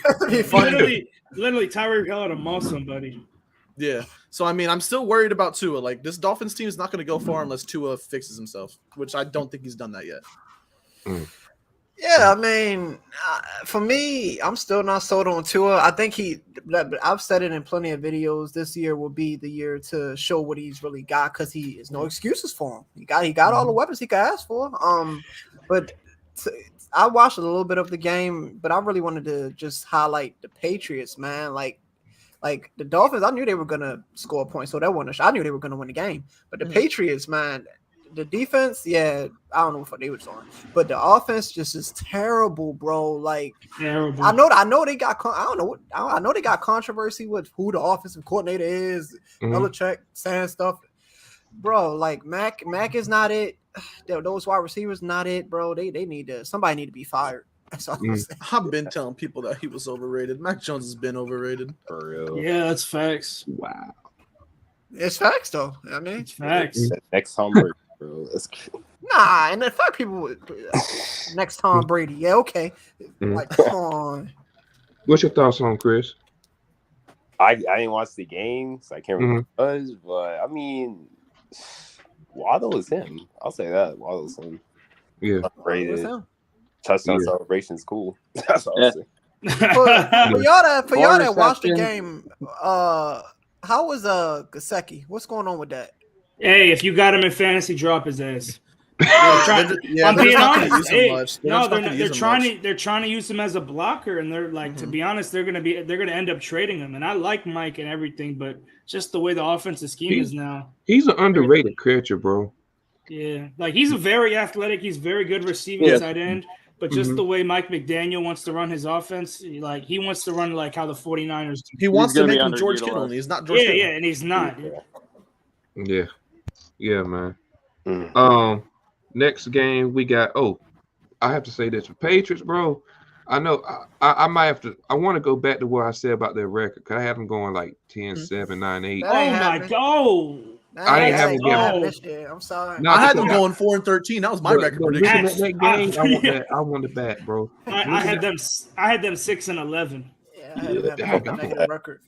Literally, Tyreek Hill had to moss somebody. Yeah. So, I mean, I'm still worried about Tua. Like, this Dolphins team is not going to go far unless Tua fixes himself, which I don't think he's done that yet. Yeah, I mean, for me, I'm still not sold on Tua. I think I've said it in plenty of videos. This year will be the year to show what he's really got because there's no excuses for him. He got all the weapons he could ask for. But I watched a little bit of the game, but I really wanted to just highlight the Patriots, man. Like the Dolphins, I knew they were gonna score points, so I knew they were gonna win the game. But the Patriots, man, the defense, I don't know what they were doing, but the offense just is terrible, bro. Like terrible. I know they got I know they got controversy with who the offensive coordinator is. Belichick saying stuff, bro. Like Mac is not it. Those wide receivers not it, bro. Somebody need to be fired. That's all I'm saying. I've been telling people that he was overrated. Mac Jones has been overrated. For real. Yeah, that's facts. Wow. It's facts, though. I mean, it's facts. Next Tom Brady, bro. That's cool. Nah, and the fact people next Tom Brady. Yeah, okay. Like, come on. What's your thoughts on Chris? I didn't watch the game, so I can't remember what it was, but I mean, Waddle is him. I'll say that. Waddle is him. Yeah. Rated. Touchdown celebration is cool. That's all I'll say. For y'all that watched the game, how was Gesicki? What's going on with that? Hey, if you got him in fantasy, drop his ass. I'm being honest. They're trying to use him as a blocker, and they're like, to be honest, they're gonna end up trading him. And I like Mike and everything, but just the way the offensive scheme is now, he's an underrated catcher, bro. Yeah, like he's a very athletic, he's very good receiving tight end. But just the way Mike McDaniel wants to run his offense, like he wants to run like how the 49ers do. He wants to make him George Kittle, and he's not George Kittle. Yeah, and he's not. Yeah, man. Next game we got. I have to say this for Patriots, bro. I know I might have to. I want to go back to what I said about their record because I have them going like 10-7, 9-8. Oh my god! I ain't having this year. I'm sorry. I had them going 4-13. That was my record prediction. That game, I want it back, bro. I had them 6-11. Yeah, I had them negative record.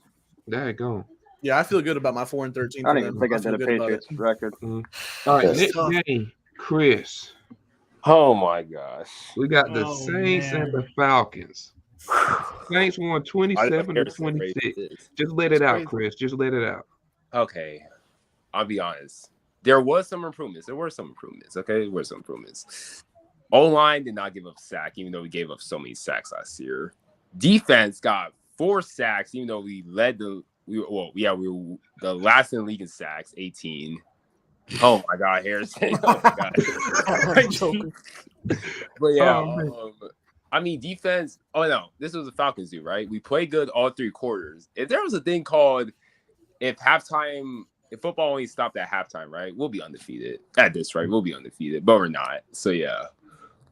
There you go. Yeah, I feel good about my 4-13. I don't even think I did a Patriots record. All right, next game, Chris. Oh my gosh. We got the Saints and the Falcons. Saints won 27-26. Just let it out, Chris. Just let it out. Okay. I'll be honest. There were some improvements. Okay, there were some improvements. O-line did not give up a sack, even though we gave up so many sacks last year. Defense got 4 sacks, even though we led we were the last in the league in sacks, 18. Oh my God, Harrison. Oh my God. But yeah, I mean, defense. Oh no, this was the Falcons do, right? We played good all 3 quarters. If there was a thing called if football only stopped at halftime, right? We'll be undefeated at this, right? We'll be undefeated, but we're not. So yeah.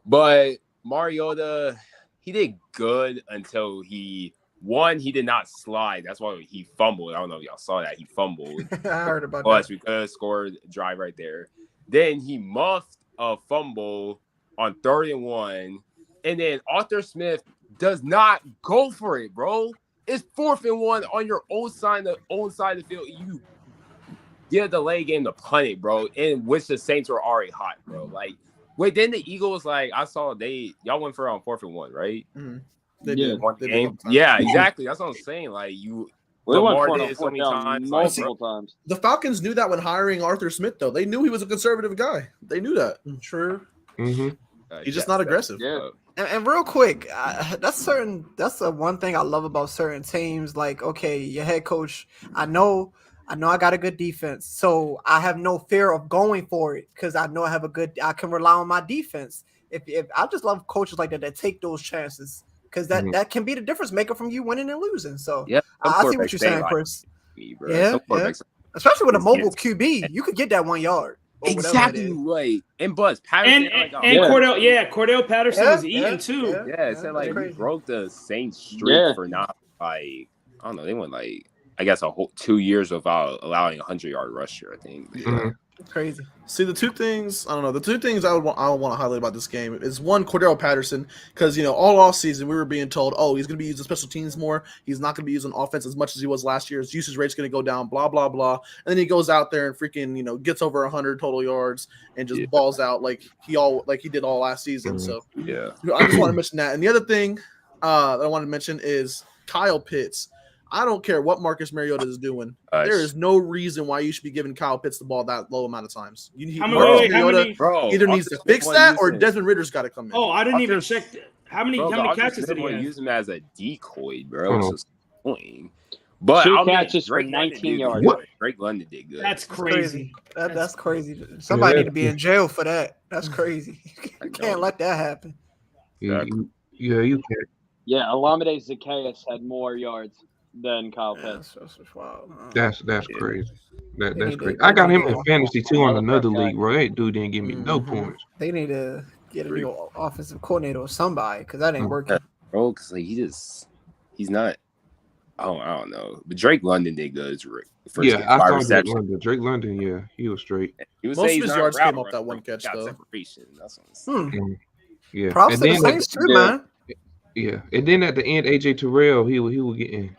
But Mariota, he did good until he did not slide. That's why he fumbled. I don't know if y'all saw that. He fumbled. I heard about that. We could have scored a drive right there. Then he muffed a fumble on 3rd and 1. And then Arthur Smith does not go for it, bro. It's 4th and 1 on your own side of the field. You get a delay game to punt it, bro, in which the Saints were already hot, bro. Like, wait, then the Eagles, like, I saw y'all went for on 4th and 1, right? They did. Won the game. Yeah, exactly. That's what I'm saying. Like, We went Lamar for it did on it so fourth many down times. multiple times. The Falcons knew that when hiring Arthur Smith, though. They knew he was a conservative guy. They knew that. True. Mm-hmm. He's just not aggressive. Yeah. And real quick, that's the one thing I love about certain teams. Like, okay, your head coach, I know I got a good defense, so I have no fear of going for it because I know I can rely on my defense. If I just love coaches like that take those chances because that can be the difference maker from you winning and losing. So Yeah, I see what you're saying, Chris. Bro. Yeah. Especially with a mobile QB, you could get that 1 yard. Exactly right. And Buzz Patterson And yeah. Cordell Patterson was eating too. Yeah, it said like he crazy. broke the Saints streak for not like I don't know, they went like I guess a whole 2 years without allowing a 100-yard rusher, I think. Mhm. Crazy. See, the two things I want to highlight about this game is one, Cordell Patterson, because all off season we were being told, oh, he's going to be using special teams more. He's not going to be using offense as much as he was last year. His usage rate's going to go down. Blah blah blah. And then he goes out there and freaking gets over 100 total yards and just balls out like he did all last season. So Yeah. I just want to mention that. And the other thing that I want to mention is Kyle Pitts. I don't care what Marcus Mariota is doing. There is no reason why you should be giving Kyle Pitts the ball that low amount of times. How many either needs to fix that or Desmond Ritter's got to come in. Oh, I didn't even check that. How many catches did he have? Use him as a decoy, bro. It's just annoying. But 2 catches for 19 yards. Drake London did good. That's crazy. That's crazy. Somebody need to be in jail for that. That's crazy. You can't let that happen. Yeah, you can't. Yeah, Olamide Zacchaeus had more yards than Kyle Pitts. That's crazy. That's crazy. I got him in fantasy too on another league, bro. That dude didn't give me no points. They need to get a new offensive coordinator or somebody because that ain't working. Bro, because like he's not. I don't know. But Drake London did good. I saw Drake London. Yeah, he was straight. Most of his yards came off that one catch, though. Separation. That's what Yeah. Props to the Saints too, man. Yeah, and then at the end, AJ Terrell, he was getting.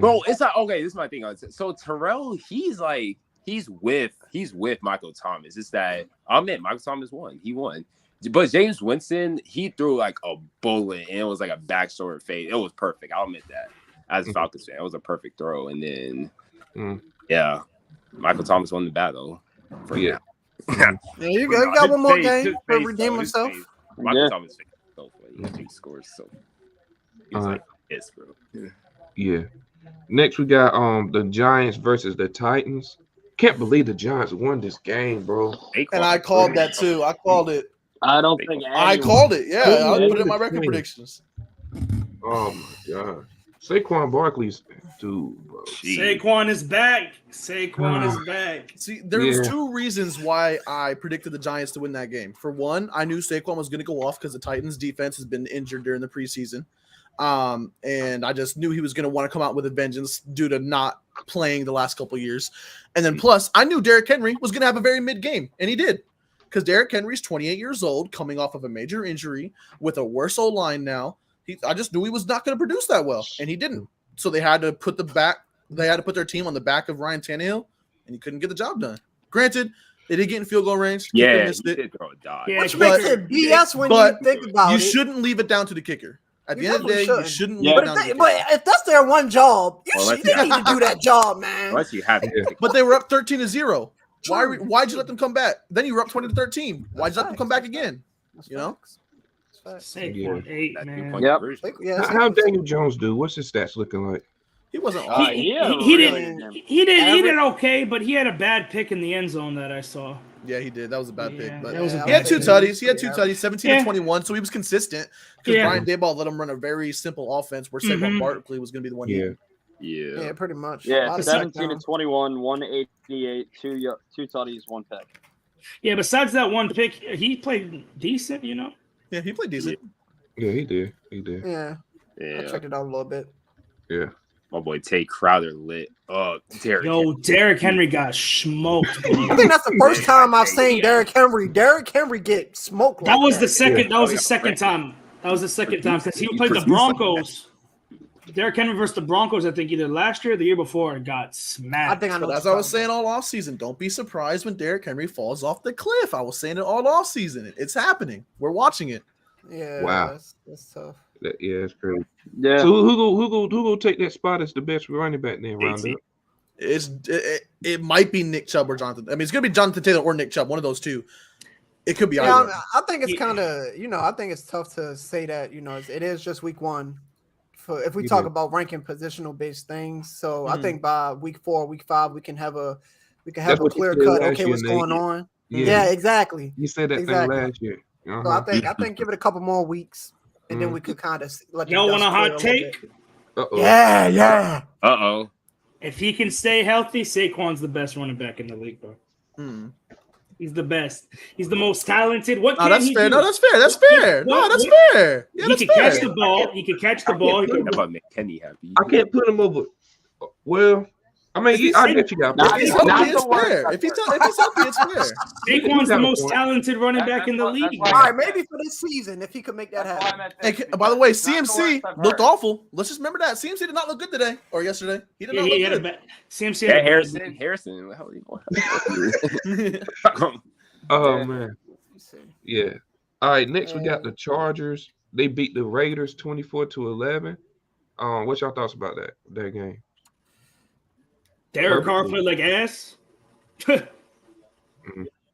Bro, it's not okay. This is my thing. So Terrell, he's with Michael Thomas. It's that I'll admit Michael Thomas won. He won, but James Winston, he threw like a bullet and it was like a backdoor fade. It was perfect. I'll admit that. As a Falcons fan, it was a perfect throw. And then, Michael Thomas won the battle. Yeah, you got one more game to redeem himself. Michael Thomas faced so funny. He scores so. Yes, bro. Yeah. Next, we got the Giants versus the Titans. Can't believe the Giants won this game, bro. And I called that too. I called it. I don't think I called it. Yeah, I put it in my record predictions. Oh my god. Saquon Barkley's dude, bro. Saquon is back. Saquon is back. See, there's two reasons why I predicted the Giants to win that game. For one, I knew Saquon was going to go off because the Titans' defense has been injured during the preseason. And I just knew he was going to want to come out with a vengeance due to not playing the last couple of years. And then plus, I knew Derrick Henry was going to have a very mid-game, and he did. Because Derrick Henry's 28 years old, coming off of a major injury with a worse O-line now. I just knew he was not going to produce that well, and he didn't. So they had to put their team on the back of Ryan Tannehill, and he couldn't get the job done. Granted, they did get in field goal range. Yeah, missed it. Did throw a dot. Which makes it BS when you think about it. You shouldn't leave it down to the kicker. At the end of the day, you shouldn't leave it down to the kicker. But if that's their one job, they need to do that job, man. Unless you have it. But they were up 13-0. Why'd you let them come back? Then you were up 20-13. Why'd you let them come back again? You know? Saquon 8, man. Yep. How Daniel Jones do? What's his stats looking like? He wasn't. He did okay, but he had a bad pick in the end zone that I saw. Yeah, he did. That was a bad pick. But he had two tutties. He had two tutties, 17-21. So he was consistent because Brian Daboll let him run a very simple offense where Saquon Barkley was going to be the one. Yeah, pretty much. Yeah, 17-21, 188, two tutties, one pick. Yeah, besides that one pick, he played decent, you know? Yeah, he played decent. Yeah, he did. Yeah. I checked it out a little bit. Yeah. My boy Tate Crowder lit up. Derrick Henry got smoked. Bro. I think that's the first time I've seen Derrick Henry get smoked. That was the second. That was the second time. That was the second time because he played the Broncos. Derrick Henry versus the Broncos, I think either last year or the year before, got smacked. I think as I was saying all off season, don't be surprised when Derrick Henry falls off the cliff. I was saying it all off season. It's happening. We're watching it. Yeah, Wow. that's tough. Yeah, that's crazy. Yeah. So who go take that spot as the best running back then? Round up. It might be Nick Chubb or Jonathan. I mean, it's gonna be Jonathan Taylor or Nick Chubb, one of those two. It could be Yeah, either. I think it's Yeah. kind of I think it's tough to say that it is just week 1. For if we Yeah. talk about ranking positional based things, so I Mhm. think by week 4, week 5, we can have a That's what you clear said cut. last Okay, year, what's Nate. going on? Yeah. Yeah, exactly. You said that Exactly. thing last year. So I think give it a couple more weeks, and then Mhm. we could kind of let the Y'all want dust a clear hot little take? bit. Uh-oh. Yeah. Uh-oh. If he can stay healthy, Saquon's the best running back in the league, bro. He's the best. He's the most talented. What No, can that's he fair. do? No, that's fair. That's fair. No, that's fair. Yeah, He that's can catch fair. the ball. He can catch the ball. He That can, about make Kenny happy. I can't put him over. Well, I mean, If I he's- get you got. If he's healthy, Not it's the worst. fair. If he's healthy, it's fair. Saquon's got the a most point. talented running back in the That's league. why- All right, maybe for this season, if he could make that That's why happen. I'm at And this, by the way, because it's not the CMC worst I've looked heard. awful. Let's just remember that CMC did not look good today or yesterday. He did Yeah, not he had a look bad. CMC had Yeah, a bad Harrison. game. Harrison. How good. Oh Yeah. man, Let's see. yeah. All right, next we got the Chargers. They beat the Raiders 24-11. What's your thoughts about that game? Derek Carr played like ass. Derek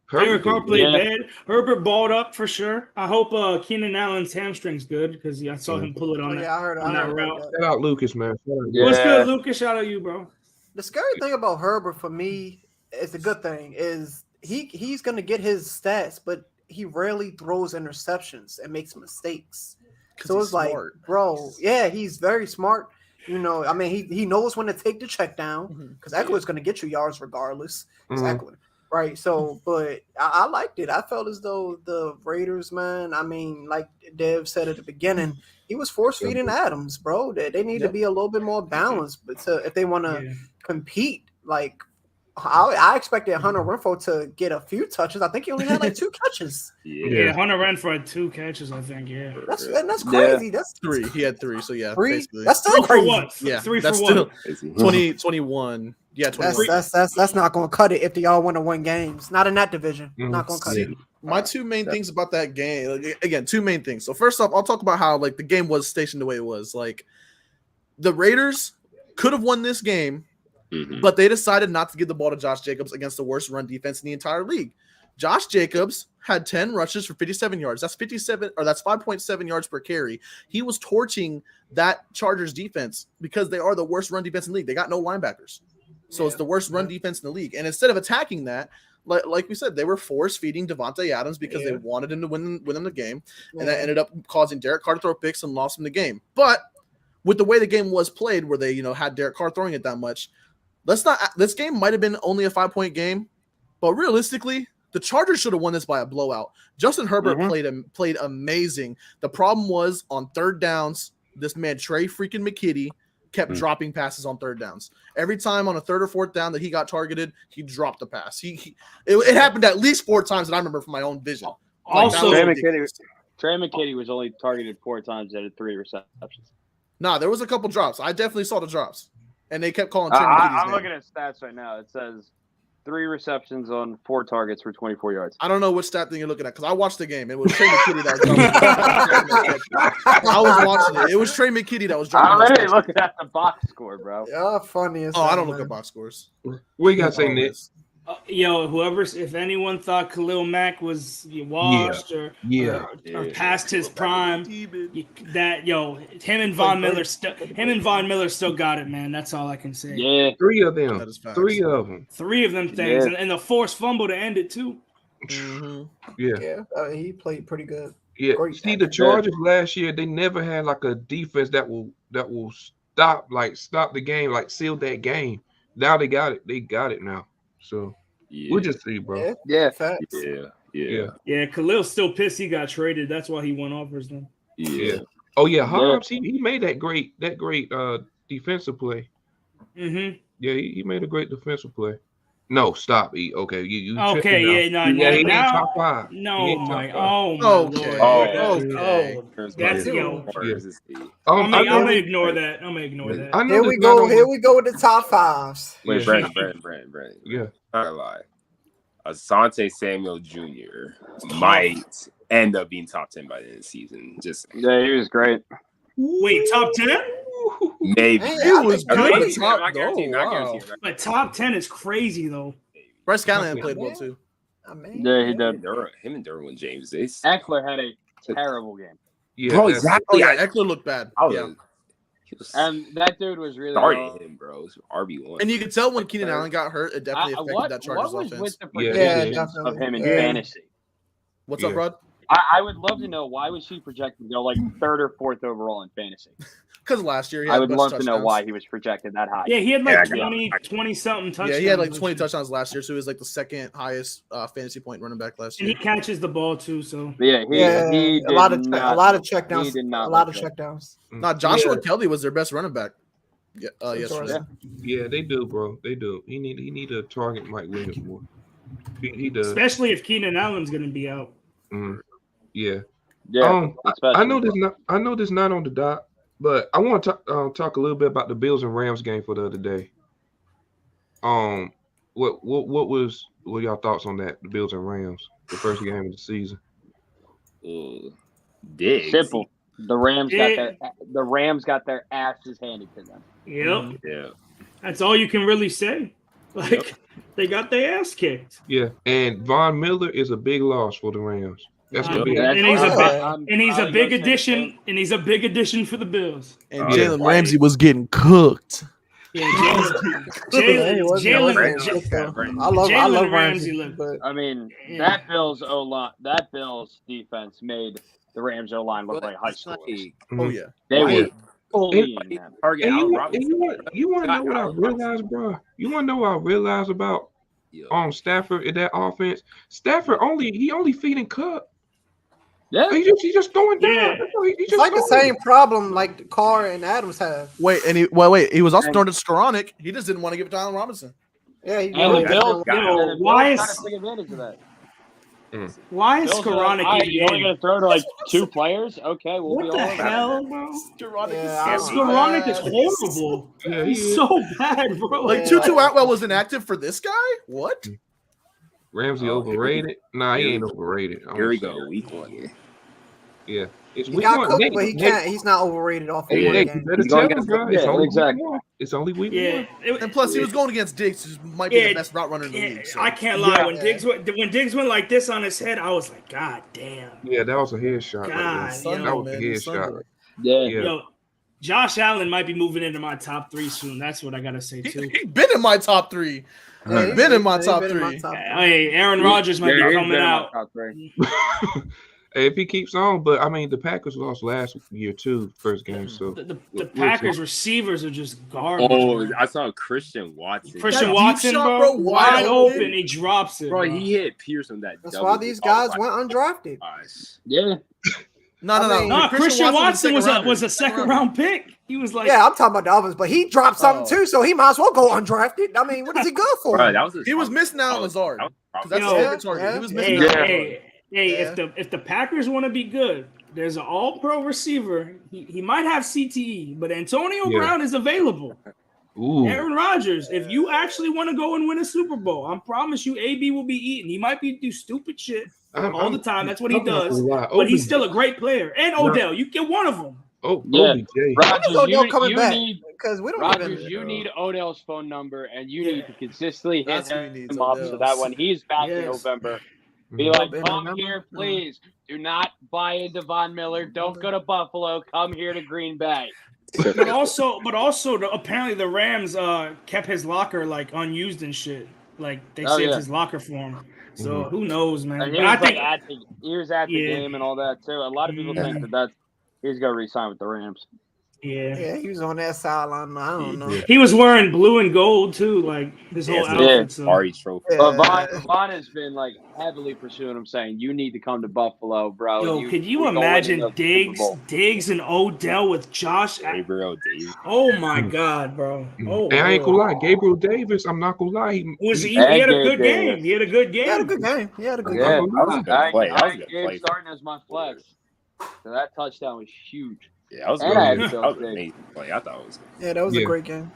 Herbert Carr did played Yeah. bad. Herbert balled up for sure. I hope Keenan Allen's hamstring's good because I saw him pull it on Oh, that. yeah, I heard on that about route. that. Shout out Lucas, man. Shout out Yeah. What's good, Lucas? Shout out you, bro. The scary thing about Herbert for me is the good thing is he's going to get his stats, but he rarely throws interceptions and makes mistakes. So he's it's like, smart. bro, yeah, he's very smart. I mean, he knows when to take the check down Mhm. because Eckler's going to get you yards regardless. It's Mhm. Eckler, right? So, but I liked it. I felt as though the Raiders, man, I mean, like Dev said at the beginning, he was force feeding Adams, bro. They need to Yep. be a little bit more balanced, but if they want to Yeah. compete, like I expected Hunter Renfrow to get a few touches. I think he only had like 2 catches. Yeah, Hunter Renfrow had 2 catches, I think. Yeah. That's Yeah. crazy. That's 3. He had 3. So yeah, 3. basically. That's still Three for crazy. what? Yeah, 3 that's for still what? 21. Yeah, 21. That's not going to cut it if they all want to win games. Not in that division. Not going to cut it. My two main things about that game, again, two main things. So first off, I'll talk about how like the game was stationed the way it was. Like the Raiders could have won this game, but they decided not to give the ball to Josh Jacobs against the worst run defense in the entire league. Josh Jacobs had 10 rushes for 57 yards. That's 5.7 yards per carry. He was torching that Chargers defense because they are the worst run defense in the league. They got no linebackers. So it's the worst run defense in the league. And instead of attacking that, like we said, they were force feeding Devontae Adams because they wanted him to win them the game. And that ended up causing Derek Carr to throw picks and lost him the game. But with the way the game was played, where they, had Derek Carr throwing it that much, this game might have been only a 5-point game, but realistically, the Chargers should have won this by a blowout. Justin Herbert played amazing. The problem was on third downs, this man Trey freaking McKitty kept dropping passes on third downs. Every time on a third or fourth down that he got targeted, he dropped the pass. It happened at least 4 times that I remember from my own vision. Also, Trey McKitty was only targeted 4 times out of 3 receptions. Nah, there was a couple drops. I definitely saw the drops, and they kept calling Trey McKitty's I'm name. looking at stats right now. It says 3 receptions on 4 targets for 24 yards. I don't know which stat thing you're looking at because I watched the game. It was Trey McKitty that was dropping. I was watching it. It was Trey McKitty that was dropping. I'm those literally passes. looking at the box score, bro. Yeah, funny as Oh, I hell, don't look man. at box scores. What you got to say, Nick? if anyone thought Khalil Mack was washed or past his prime, him and Von Miller still got it, man. That's all I can say. Yeah. 3 of them. That is facts. 3 of them. 3 of them things, Yeah. and the forced fumble to end it too. Yeah. He played pretty good. Yeah. Great See, the tackle. Chargers last year, they never had like a defense that will stop the game, like seal that game. Now they got it. They got it now. So we'll just see, bro. Yeah. Facts. Yeah, Khalil's still pissed he got traded. That's why he went offers them. Yeah. Oh yeah, Hobbs. He made that great defensive play. Mm-hmm. Yeah, he made a great defensive play. No, stop. Okay, you. Okay, tripping now. yeah, no, he now. ain't top 5. No, He ain't top my, 5. oh my Okay. lord. Okay. That's I'm gonna ignore that. I know Here this we not go. on Here the- we go with the top 5s. Wait, Brandon. Yeah. Not gonna lie. Asante Samuel Jr. might end up being top 10 by the end of the season. Just Yeah, he was great. Wait, top 10? maybe. It was I'm not good. guaranteeing, I'm not guaranteeing, Oh, not guaranteeing. wow. But top 10 is crazy though. Bryce Callahan played well too. I mean, Yeah, he did. Him and Derwin James. They Eckler had a terrible game. Yeah, bro, that's- exactly. Oh yeah, Eckler looked bad. I was, Yeah. he was And that dude was really starting him, bro. It was RB1. And you could tell when Keenan Allen got hurt, it definitely affected what, that Chargers what was offense. with the Yeah, projections yeah, of him in definitely. fantasy? What's Yeah. up, Rod? I would love to know why was he projected to go like 3rd or 4th overall in fantasy. Because last year he I had would a bunch love of to know touchdowns. why he was projected that high. Yeah, he had like Yeah, 20 something touchdowns. Yeah, he had like last 20 year. touchdowns last year, so he was like the second highest fantasy point running back last And year. he catches the ball too, so Yeah, he a lot of did a not- lot of he checkdowns. did not A lot of look good. checkdowns. Now Joshua Kelly was their best running back. Yesterday. yeah, they do, bro. They do. He need to target Mike Williams more. He does. especially if Keenan Allen's gonna be out. Yeah. Yeah, I know this not on the dot, but I want to talk a little bit about the Bills and Rams game for the other day. What y'all thoughts on that? The Bills and Rams, the first game of the season. Diggs. simple. The Rams got their asses handed to them. Yep, Yeah. that's all you can really say. Like they got their ass kicked. Yeah, and Von Miller is a big loss for the Rams. That's gonna be And he's a big, and he's I a was big gonna say the addition. same. And he's a big addition for the Bills. And Yeah. Jalen Ramsey was getting cooked. Yeah, Hey, what's Jalen I love Jalen Ramsey, Ramsey looked- but I mean, Yeah. that Bills defense made the Rams O line look like high school. Oh yeah. They Yeah. were bullying them. Target And Allen you Robinson. want to know what I realized, bro? You want to know what I realized about Stafford in that offense? Stafford only feeding Cup. Yeah, He just going down. Yeah. He it's just like the going. same problem like Carr and Adams have. Wait, he was also throwing to Skoranek. He just didn't want to give it to Allen Robinson. Yeah, he and the did. Bills, why trying is- to take advantage of that. Why is Bills are like, Skoranek in you're the only game? going to throw to like 2 players? Okay, we'll be What all the over it. hell, bro? Skoranek Yeah, is so Skoranek bad. is horrible. Yeah, He's he is. so bad, bro. Like Tutu Atwell was inactive for this guy? What? Ramsey overrated? Nah, he ain't overrated. Here we go. Week 1. Yeah, it's He week got one. cooked, Nick, but he Nick, can't. He's not overrated off of Hey, one Nick, you game. better He's tell going him, against- bro. It's yeah, only exactly. week 1. It's only week Yeah, 1. And plus, he was going against Diggs, who might be Yeah. the best route runner in the league. So. I can't lie. Yeah. When Diggs went like this on his head, I was like, God damn. Yeah, that was a headshot. God, Right Sunday, that was man, a it's headshot. Sunday. Right. Yeah. Yeah. Yo, Josh Allen might be moving into my top 3 soon. That's what I gotta say too. He been in my top 3. Yeah, He's been in my he's top been in my 3. top three. Hey, Aaron Rodgers might Yeah, be he's coming been in my out. top 3. Hey, if he keeps on, but I mean, the Packers lost last year too, first game. So The we'll Packers see. receivers are just garbage. Oh, man. I saw Christian Watson. Christian That deep Watson, shot, bro, bro, wide wide open, open. he drops it. Bro, Bro. he hit Pierce on that. That's double. why these I was guys like, went undrafted. gosh. Yeah. No. I mean- No, Christian Watson was second a second round pick. He was like, Yeah, I'm talking about the others, but he dropped something Oh. too, so he might as well go undrafted. I mean, what is he good for? Bro, that was his He was missing out on Lazard. Because that's Yo, his favorite target. He was missing hey, out on hey, hey, Yeah. if the Packers want to be good, there's an all-pro receiver. He might have CTE, but Antonio Yeah. Brown is available. Ooh, Aaron Rodgers, if you actually want to go and win a Super Bowl, I promise you, AB will be eating. He might do stupid shit all the time. That's what he I'm not does. gonna lie. But he's still a great player. And No. Odell, you get one of them. Oh, Yeah. OBJ. When is Rodgers, Odell you, coming you back? need Because we don't Rodgers, even. you need Odell's phone number, and you Yeah. need to consistently hit That's who he him needs, up so Odell's. that when he's back in Yes. November, be Mhm. like, In come November? here, please. Do not buy into Von Miller. Don't go to Buffalo. Come here to Green Bay. But also, apparently the Rams kept his locker like unused and shit. Like they Oh, saved yeah. his locker for him. So Mhm. who knows, man? And But he I was, think like, he was at the Yeah. game and all that too. A lot of people Yeah. think that he's gonna resign with the Rams. Yeah, he was on that sideline. I don't know. Yeah. he was wearing blue and gold too, like his whole Yeah, outfit. So. Ari trophy. But Yeah. Von has been like heavily pursuing him, saying you need to come to Buffalo, bro. Yo, could you we're going imagine to the Super Diggs, Bowl." and Odell with Josh? Gabriel Davis. Oh my God, bro! Oh, And I ain't Lord. gonna lie, Gabriel Davis. I'm not gonna lie. He He had a And good Gabe game. Davis. He had a good He had a game. good game. He had a good Yeah, game. That was a good play. That was a good Gabe play. starting as my flex. So that touchdown was huge. Yeah, that was, And good. I had That Phil was an Diggs. amazing play. I thought it was. Yeah, that was Yeah. a great game.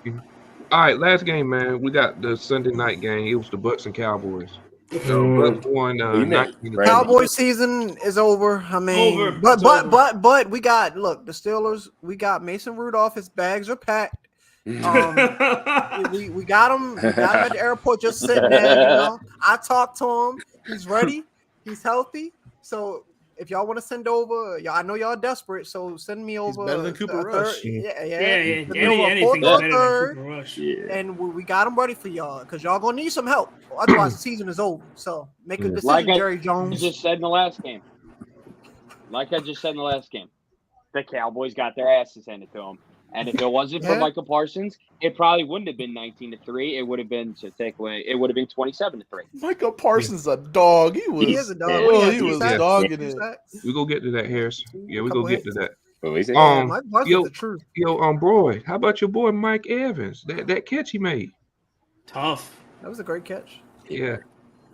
All right, last game, man. We got the Sunday night game. It was the Bucks and Cowboys. Won, You meant 19 Brandon. Cowboy season is over. I mean, Over. but It's but over. but we got the Steelers. We got Mason Rudolph. His bags are packed. We got him. We got him at the airport, just sitting there. You know, I talked to him. He's ready. He's healthy. So if y'all want to send over, y'all, I know y'all desperate. So send me over. He's better than Cooper Rush. Yeah. Anything's Anything's better than Cooper Rush. Yeah. And we got him ready for y'all because y'all gonna need some help. Otherwise, the season is over. So make a decision, Like Jerry I Jones. just said in the last game. The Cowboys got their asses handed to them. And if it wasn't for Michael Parsons, it probably wouldn't have been 19-3. It would have been 27-3. Michael Parsons a dog. He is a dog. Oh, he was dogging it. We go get to that, Harris. Yeah, we go get to that. Mike Parsons the truth. Boy, how about your boy Mike Evans? That catch he made. Tough. That was a great catch. Yeah.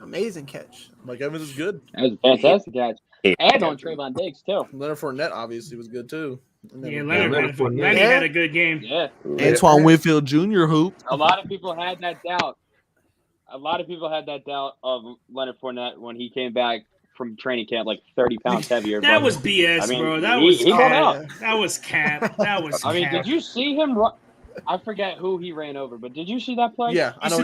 Amazing catch. Mike Evans is good. That was a fantastic catch. And on Trayvon Diggs, too. Leonard Fournette obviously was good, too. Yeah, Leonard had a good game. Yeah. Antoine Winfield Jr. hoop. A lot of people had that doubt. Of Leonard Fournette when he came back from training camp, like 30 pounds heavier. That was BS, bro. That was cap. That was cap. I mean, did you see him run? I forget who he ran over, but did you see that play? Yeah, I know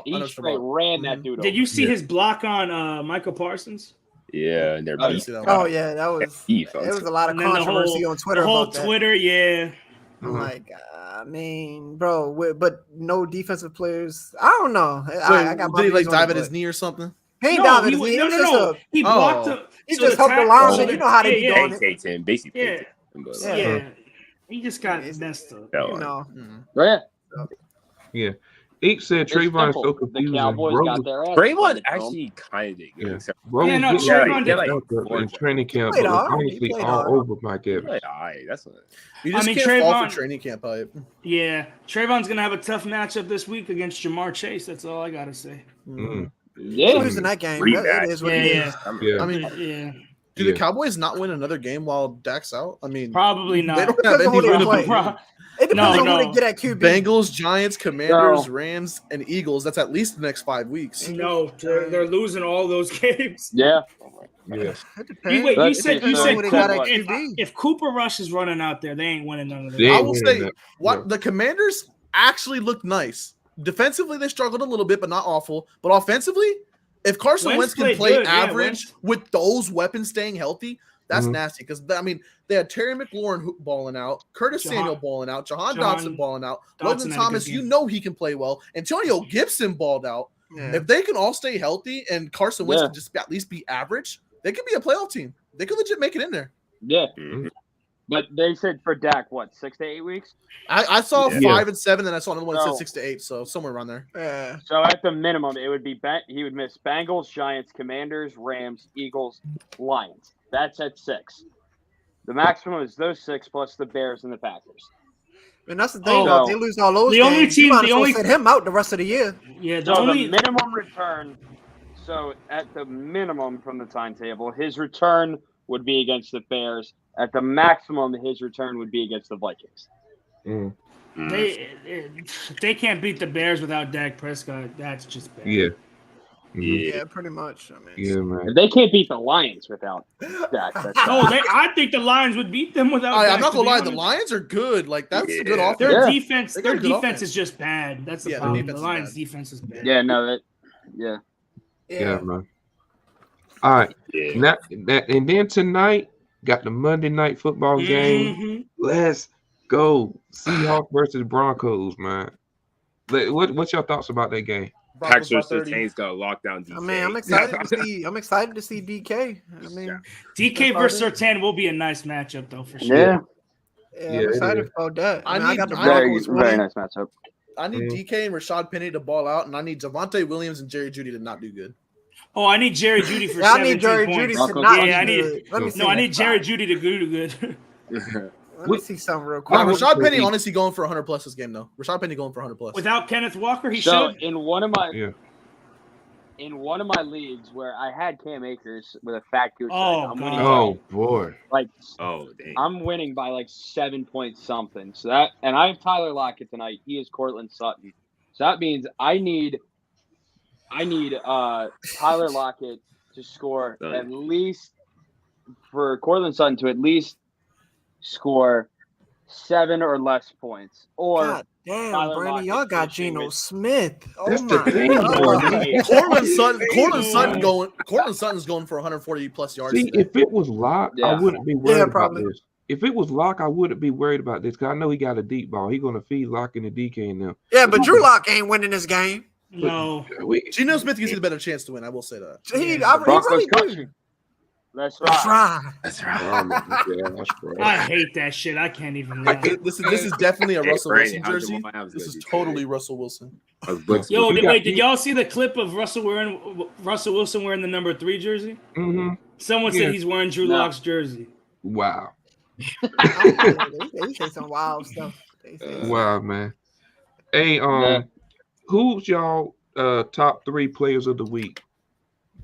he straight ran that dude over. Did you see his block on Michael Parsons? Yeah, and they're beef. Oh yeah, that was beef. There was a lot of controversy on Twitter. The whole about Twitter, that. yeah. Like, I mean, bro, but no defensive players. I don't know. I got. Did he like dive at his knee or something? He ain't dive at his knee. No. He blocked him. He just helped the lineman. You know how they be doing it. Basically. Yeah. He just got messed up. You know. Yeah. Ink said Trayvon is so confusing. The Cowboys got their ass. Trayvon actually kind of did. Trayvon did in training camp. Honestly, all over Mike Evans. You just can't fall for training camp hype. Yeah, Trayvon's gonna have a tough matchup this week against Jamar Chase. That's all I gotta say. Yeah, losing that game. That is what it is. I mean, do the Cowboys not win another game while Dak's out? I mean, probably not. They don't have any. It depends on who they get at QB. Bengals, Giants, Commanders, Rams, and Eagles. That's at least the next 5 weeks. No, they're losing all those games. Yeah. Yes. Wait, you said if Cooper Rush is running out there, they ain't winning none of them. I will say the Commanders actually looked nice. Defensively, they struggled a little bit, but not awful. But offensively, if Carson Wentz can play average with those weapons staying healthy, that's nasty. Because I mean, they had Terry McLaurin balling out, Curtis Samuel balling out, Jahan Dotson balling out, Logan Thomas. You know he can play well. Antonio Gibson balled out. Yeah. If they can all stay healthy and Carson Wentz can just at least be average, they could be a playoff team. They could legit make it in there. Yeah. But they said for Dak, 6 to 8 weeks? I saw 5 and 7, and I saw another one that said 6 to 8, so somewhere around there. Yeah. So at the minimum, it would be he would miss Bengals, Giants, Commanders, Rams, Eagles, Lions. That's at 6. The maximum is those 6 plus the Bears and the Packers. And that's the thing, though. If they lose all those games, you might as well set him out the rest of the year. Yeah, the minimum return. So at the minimum from the timetable, his return would be against the Bears. At the maximum, his return would be against the Vikings. They can't beat the Bears without Dak Prescott. That's just bad. Yeah, pretty much. I mean, yeah, man. They can't beat the Lions without Dak. I think the Lions would beat them without. I'm not gonna lie, the Lions are good. Like that's a good offense. Their defense is just bad. That's the problem. The Lions' defense is bad. Yeah, no, yeah, man. All right, and then tonight got the Monday night football game. Let's go, Seahawks versus Broncos, man. What's your thoughts about that game? Packers versus Saints got lockdown DK. I mean, I'm excited to see DK. I mean, DK versus Surtain will be a nice matchup, though, for sure. Yeah, I'm excited about that. I got the Broncos. Very nice matchup. I need DK and Rashad Penny to ball out, and I need Javonte Williams and Jerry Jeudy to not do good. Oh, I need Jerry Jeudy for 17 points. I need Jerry Jeudy to not do good. I need Jerry Jeudy to do good. Let me see something real quick. Rashad Penny honestly going for 100 plus this game though. Rashad Penny going for 100 plus. Without Kenneth Walker, he should. In one of my leagues where I had Cam Akers with a fat goose. Boy. I'm winning by like 7 point something. So that, and I have Tyler Lockett tonight. He is Cortland Sutton. So that means I need I need Tyler Lockett to score at least for Cortland Sutton to at least score 7 or less points. Or God damn, Tyler Brandon, Lockett y'all got finishing Geno with- Smith. Oh That's the my thing, God. Cortland Sutton's going for 140 plus yards. See, today. if it was Locke, I Yeah. wouldn't be worried about probably. this. If it was Locke, I wouldn't be worried about this because I know he got a deep ball. He's gonna feed Locke and the DK in them. Yeah, but Drew Lock ain't winning this game. No. Geno Smith gives you the better chance to win. I will say that. He Broncos really country. do. Let's That's ride. right. That's right. Oh my gosh, bro. I hate that shit. I can't even lie. This is definitely a Hey, Russell Brandon, Wilson how's jersey. Jamal Adams This gonna is do totally today? Russell Wilson. Yo, You got- wait, did y'all see the clip of Russell Wilson wearing the number 3 jersey? Mm-hmm. Someone Yeah. said he's wearing Drew No. Lock's jersey. Wow. They say some wild stuff. They say Wow, man. Hey, Yeah. who's y'all top 3 players of the week?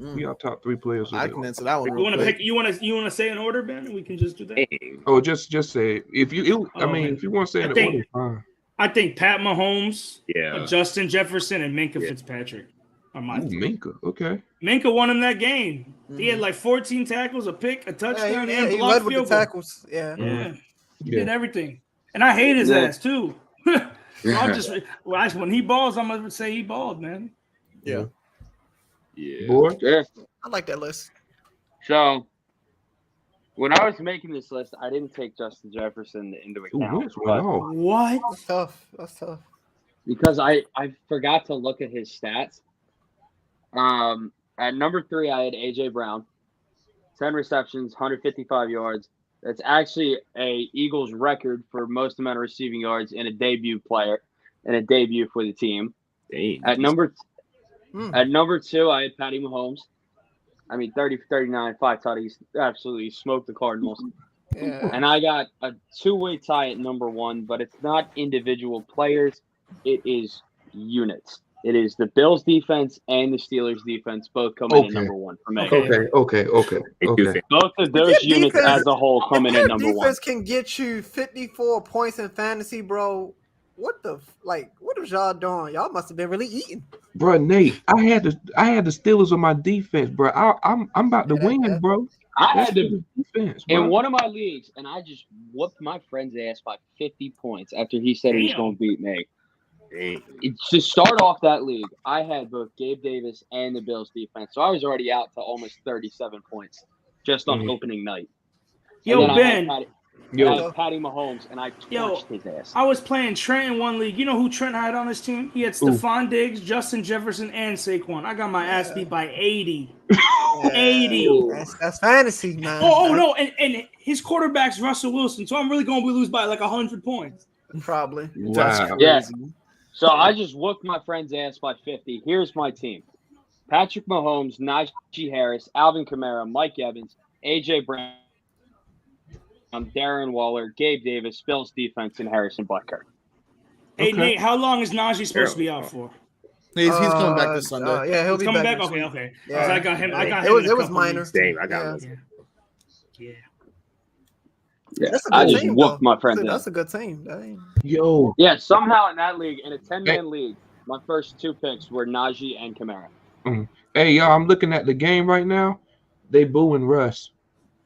Mm. Who y'all top 3 players of I the can week? answer that one. You Real want to quick. pick? You want to say in order, Ben? We can just do that. Dang. Oh, just say it. If you, I Oh, mean, man. if you want to say I it in think- order, fine. I think Pat Mahomes, Yeah. Justin Jefferson, and Minka Yeah. Fitzpatrick are my Ooh, 3. Minka. Okay. Minka won him that game. He had like 14 tackles, a pick, a touchdown, yeah, and he blocked led with the field goal. tackles. Yeah. Yeah, he Yeah. did everything, and I hate his Yeah. ass too. When he balls, I'm gonna say he balled, man. Yeah. Yeah. Boy. Yeah. I like that list. So when I was making this list, I didn't take Justin Jefferson into Ooh, account Wentz went off. What? That's tough. That's tough. because I forgot to look at his stats. At number 3, I had AJ Brown, 10 receptions, 155 yards. That's actually a Eagles record for most amount of receiving yards in a debut player and a debut for the team. Dang. At number Hmm. 2, I had Patty Mahomes. I mean, 30 for 39, 5 tutties, absolutely smoked the Cardinals. Yeah. And I got a 2-way tie at number 1, but it's not individual players. It is units. It is the Bills defense and the Steelers defense both come in at Okay. number 1 for me. Okay. Okay. Both of those your units defense- as a whole come in If at your number 1. defense can get you 54 points in fantasy, bro, what was y'all doing? Y'all must have been really eating. Bro, Nate, I had the Steelers on my defense, bro. I'm about to Yeah, win, yeah. bro. I That's had to Steelers defense, in bro. one of my leagues, and I just whooped my friend's ass by 50 points after he said he was Damn. going to beat me. Dang. To start off that league, I had both Gabe Davis and the Bills defense, so I was already out to almost 37 points just on opening night. Yo, And then Ben. I had Patty Mahomes, and I torched his ass. I was playing Trent in one league. You know who Trent had on his team? He had Stephon Diggs, Justin Jefferson, and Saquon. I got my ass beat by 80. 80. That's fantasy, man. Oh no, and his quarterback's Russell Wilson, so I'm really going to lose by like 100 points. Probably. Wow. Yeah. So I just whooped my friend's ass by 50. Here's my team: Patrick Mahomes, Najee Harris, Alvin Kamara, Mike Evans, AJ Brown, Darren Waller, Gabe Davis, Bills defense, and Harrison Butker. Hey Okay. Nate, how long is Najee supposed to be out for? He's coming back this Sunday. Yeah, he'll He's be coming back. next Okay, week. okay. Yeah. 'Cause I got him. I got It him. was- in a it was couple minor. leagues. Dang, I got Yeah. one. Yeah. Yeah, That's a I good just team. whooped though. my friend's That's ass. a good team. That ain't- Yo, Yeah, somehow in that league, in a 10-man league, my first 2 picks were Najee and Kamara. hey, y'all, I'm looking at the game right now. They booing Russ.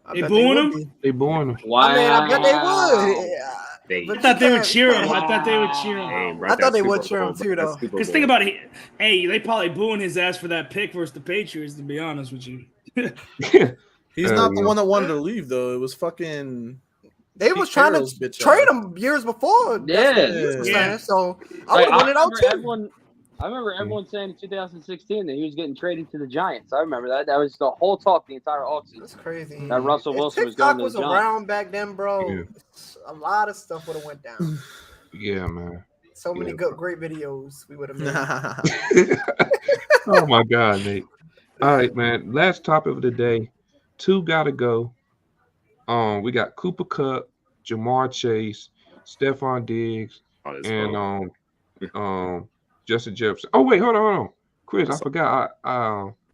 I They bet booing would him? be. They booing him. Wow. I mean, I bet they would. Yeah. Dang. But I thought they would can't- cheer him. Wow. I thought they would cheer him. Dang, bro, I thought that they Super would cheer him Bowl, too, bro. though. That Super Because Bowl. think about it. Hey, they probably booing his ass for that pick versus the Patriots, to be honest with you. He's not the yeah. one that wanted to leave though. It was fucking. They Pete was trying Carroll's to bitch trade ass. him years before. Yeah. That's what he was Yeah. saying. So I Like, would have won it out too. I remember everyone saying in 2016 that he was getting traded to the Giants. I remember that. That was the whole talk the entire offseason. That's crazy. That Russell If Wilson was TikTok going to was the Giants. around back then, bro, Yeah. a lot of stuff would have went down. Yeah, man. So many Yeah. good, great videos we would have made. Oh my God, Nate. All right, man. Last topic of the day. 2 gotta go. We got Cooper Kupp, Jamar Chase, Stephon Diggs, Oh, that's and cool. Justin Jefferson. Oh wait, hold on. Chris, I forgot.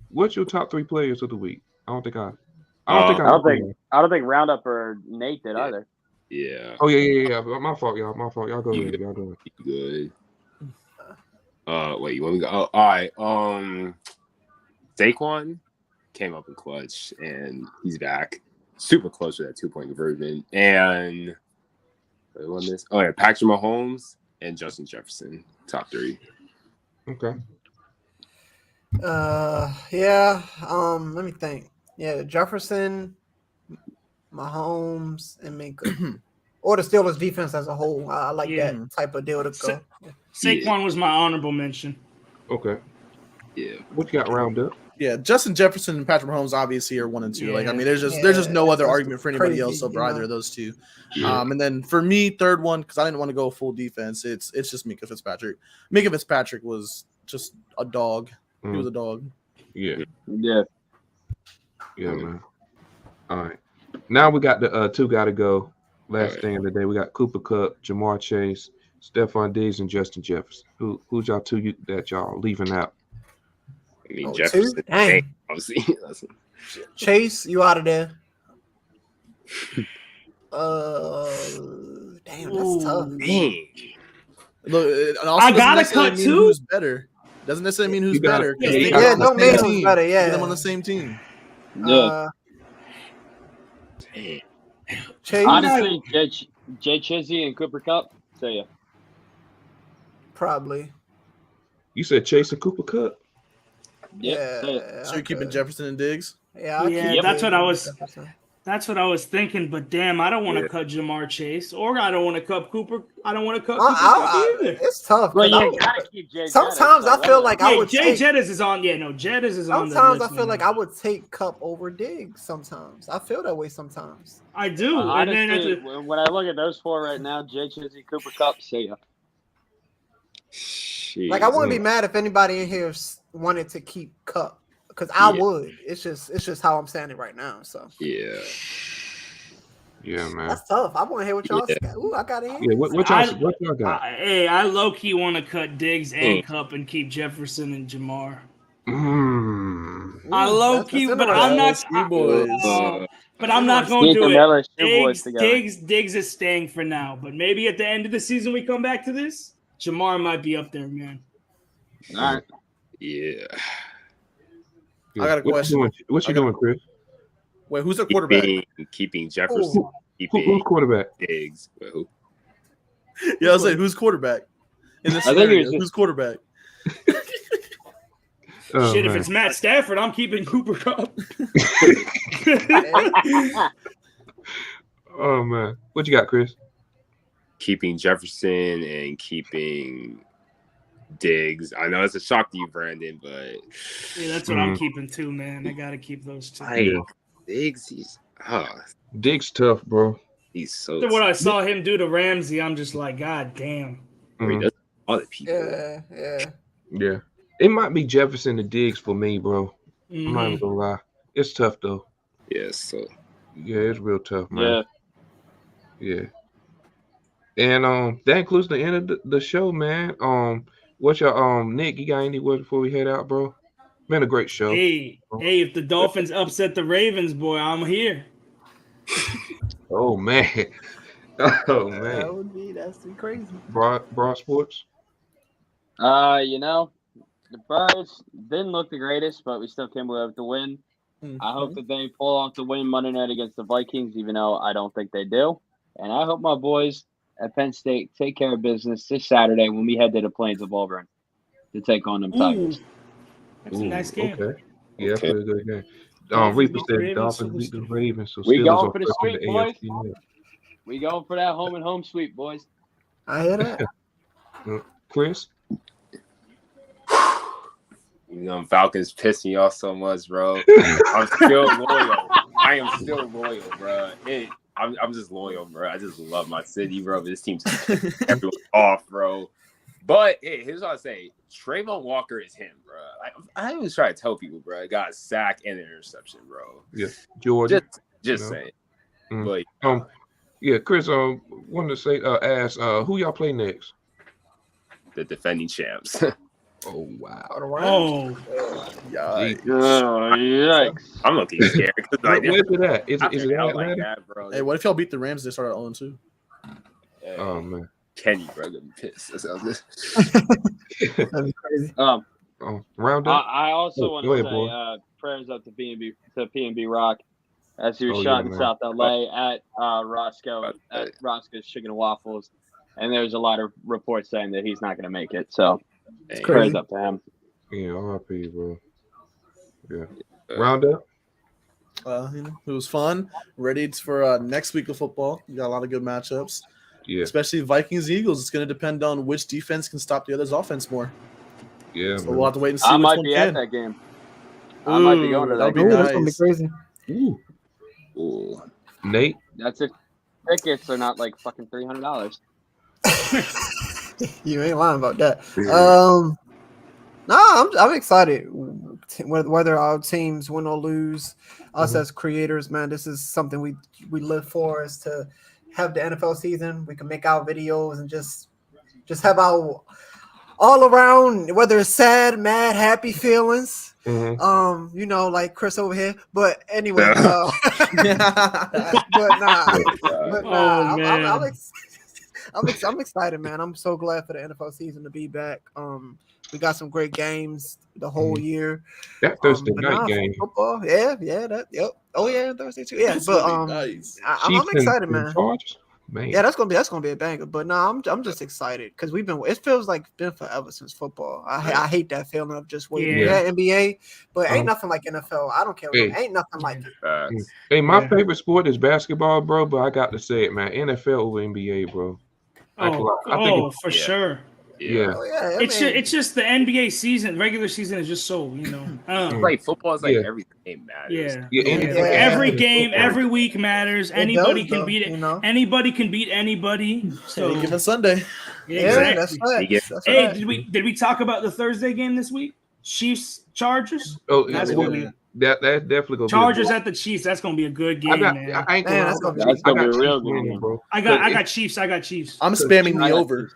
What's your top 3 players of the week? I don't think I I don't think Roundup or Nate did Yeah. either. Yeah, Oh yeah. My fault, y'all. Y'all go ahead. Y'all go ahead. good. Wait, you want me to go? Oh, all right. Saquon came up in clutch, and he's back. Super close to that 2-point conversion. And wait, what this? Oh yeah, Patrick Mahomes and Justin Jefferson, top 3. Okay. Yeah. Let me think. Yeah, Jefferson, Mahomes, and Minka. Or the Steelers defense as a whole. I like that type of deal to go. Saquon was my honorable mention. Okay. Yeah. What you got round up? Yeah, Justin Jefferson and Patrick Mahomes obviously are 1 and 2. Like, I mean, there's just no other argument for anybody else over either of those two. Yeah. And then for me, third one, because I didn't want to go full defense, it's just Minka Fitzpatrick. Minka Fitzpatrick was just a dog. He was a dog. Yeah. Yeah. Yeah, man. All right. Now we got the 2 gotta go. Last thing of the day, we got Cooper Kupp, Jamar Chase, Stephon Diggs, and Justin Jefferson. Who's y'all 2 that y'all leaving out? I mean, Jefferson. Dang. Obviously. Chase, you out of there. Damn, that's tough. Dang. Look, it also I gotta doesn't necessarily cut mean 2? Who's better? Doesn't necessarily mean who's You gotta- better. yeah, They you got gotta- on the don't same mean who's team. better, yeah. Get them on the same team. Yeah. Chase, Honestly, Jay Chizzy and Cooper Kupp. Say ya. probably. You said Chase and Cooper Kupp? Yep. Say ya. Yeah. So you're keeping Jefferson and Diggs? Yeah, Yeah, that's what I was. Jefferson. That's what I was thinking, but damn, I don't want to cut Jamar Chase, or I don't want to cut Cooper. I don't want to cut Cooper either. It's tough. Well, 'cause you gotta keep Jay. sometimes I feel like I Yeah, would Jay take. Jettis is on. Yeah, no, Jettis is on. Sometimes I feel like I would take Cup over Diggs. Sometimes I feel that way. Sometimes. I do. And then Honestly, that's when I look at those 4 right now, Jay Chizzy, Cooper Kupp. Say ya. Like I wouldn't be mad if anybody in here wanted to keep Cup because I would. It's just how I'm standing right now. So Yeah, man. that's tough. I want to hear what y'all got. Ooh, I got it. Yeah, what y'all got? I low key want to cut Diggs and Cup and keep Jefferson and Jamar. I low key, but I'm not. But I'm not going to do it. Diggs is staying for now, but maybe at the end of the season we come back to this. Jamar might be up there, man. All right. Yeah. I got a question. What you doing, Chris? Wait, who's the quarterback? Keeping Jefferson. Who's quarterback? Diggs. Who? Yeah, I was saying, who's quarterback? In this scenario, who's quarterback? Shit, if it's Matt Stafford, I'm keeping Cooper Kupp. Oh, man. What you got, Chris? Keeping Jefferson and keeping Diggs. I know it's a shock to you, Brandon, but yeah, that's what I'm keeping too, man. I gotta keep those 2. Diggs, Diggs tough, bro. He's so. After what I saw him do to Ramsey, I'm just like, God damn. Other people. Yeah. It might be Jefferson and Diggs for me, bro. I'm not even gonna lie. It's tough though. Yeah, so it's real tough, man. Yeah. And that includes the end of the show, man. What's your Nick? You got any words before we head out, bro? Man, a great show. Hey, if the Dolphins upset the Ravens, boy, I'm here. Oh man. Oh man. That's crazy. Broad Sports. The Birds didn't look the greatest, but we still came away with the win. I hope that they pull off the win Monday night against the Vikings, even though I don't think they do. And I hope my boys at Penn State take care of business this Saturday when we head to the Plains of Auburn to take on them Tigers. That's a nice game. Okay. Yeah, that's a good game. Reaper said Dolphins beat the Ravens. So we Steelers going are for the first in sweep, boys. AFC. We going for that home sweep, boys. I hear that. Chris? Falcons piss me off so much, bro. I'm still loyal. I am still loyal, bro. I'm just loyal, bro. I just love my city, bro. But this team's everyone off, bro. But here's what I say: Trayvon Walker is him, bro. I always try to tell people, bro. I got a sack and an interception, bro. Yeah, Georgia. Just saying. But yeah, Chris. Wanted to say, ask, who y'all play next? The defending champs. Oh wow! Oh, yikes! I'm looking scared. Where's it at? Is it out Atlanta? like that, bro? Hey, what if y'all beat the Rams? They start at 0-2. Oh man! Kenny, bro. I'm gonna be pissed. That sounds good. That'd be crazy. Round up. I also want go to ahead, boy. say prayers up to P&B Rock as he was Oh, shot yeah, in man. South LA at Roscoe's Chicken and Waffles, and there's a lot of reports saying that he's not going to make it. So It's prayers crazy. up to him. Yeah, R.I.P., bro. Yeah. Round up. It was fun. Ready for next week of football. You got a lot of good matchups. Yeah. Especially Vikings Eagles. It's going to depend on which defense can stop the other's offense more. Yeah, So man. we'll have to wait and see I which might one be can. at that game. I might be going to that That'd be game. That's gonna be nice. crazy. Ooh. Nate. That's if tickets are not like fucking $300. You ain't lying about that. No, I'm excited. Whether our teams win or lose, us as creators, man, this is something we live for, is to have the NFL season. We can make our videos and just have our all around, whether it's sad, mad, happy feelings. Mm-hmm. Like Chris over here. But anyway, I'm excited, man. I'm so glad for the NFL season to be back. We got some great games the whole year. That Thursday night game. Football, Oh yeah, Thursday too. Yeah, but nice. I'm excited, man. Chargers? Man. Yeah, that's gonna be a banger. But no, I'm just excited because it feels like it's been forever since football. I hate that feeling of just waiting. Yeah. Yeah, NBA, but ain't nothing like NFL. I don't care. Ain't nothing like it. Hey, my favorite sport is basketball, bro. But I got to say it, man. NFL over NBA, bro. I think for sure. Yeah. Oh, yeah, It's just the NBA season, regular season is just so, Like football is like every game matters. Every game, every week matters. Anybody can beat it. you know? Anybody can beat anybody. So Any given Sunday. Yeah, that's exactly. right. Hey, did we talk about the Thursday game this week? Chiefs Chargers. Oh, That's gonna be that's definitely gonna Chargers be at the Chiefs. That's gonna be a good game, man. I ain't Man, gonna that's gonna That's gonna be a real Chiefs good winning, game. bro. I got Chiefs. I'm spamming the over.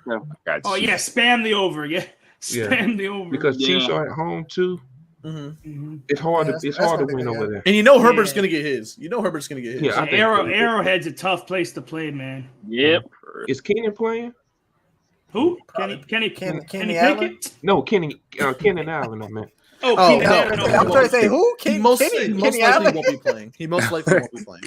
Oh yeah, spam the over. Yeah, spam the over. Because Chiefs are at home too. Mm-hmm. It's hard Yeah, to that's gonna win be over good. there. And Herbert's gonna get his. Herbert's gonna get his. Yeah, I think Arrowhead's a tough place to play, man. Yep. Is Keenan playing? Who? Probably. Kenny Kenny Allen? Pickett? No, Kenan Allen, I meant. Oh, Oh, Keenan no. Allen. I'm trying to say who? He most Kenny likely Allen? won't be playing. He most likely won't be playing.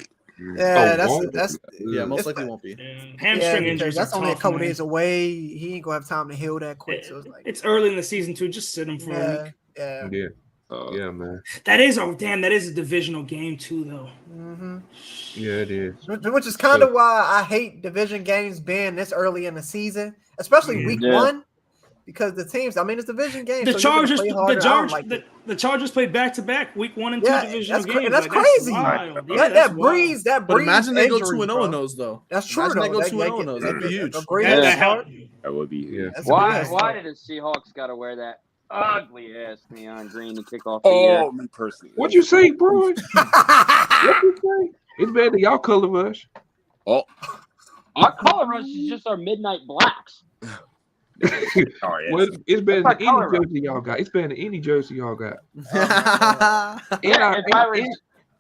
Yeah, won't? that's Most likely won't be. Hamstring because injuries. that's are only a tough, couple man. days away. He ain't gonna have time to heal that quick. So it's like It's early in the season too. Just sit him for a week. yeah. Yeah, man. That is a divisional game too, though. Mm-hmm. Yeah, it is. Which is kind of why I hate division games being this early in the season, especially week one, because the teams. I mean, it's division games. The so Chargers, play harder. the Chargers played back to back, week 1 and 2 divisional games. That's crazy. Wild. That breeze. But imagine they go 2-0 bro. in those though. That's true. Imagine they go though. 2-0 in those. That'd be huge. That would be huge. Why did the Seahawks got to wear that ugly ass neon green to kick off the year? Me personally. What'd you say, bro? What'd you say? It's better than y'all color rush. Oh, Our color rush is just our midnight blacks. Well, it's better than any jersey y'all got. It's better than any jersey y'all got.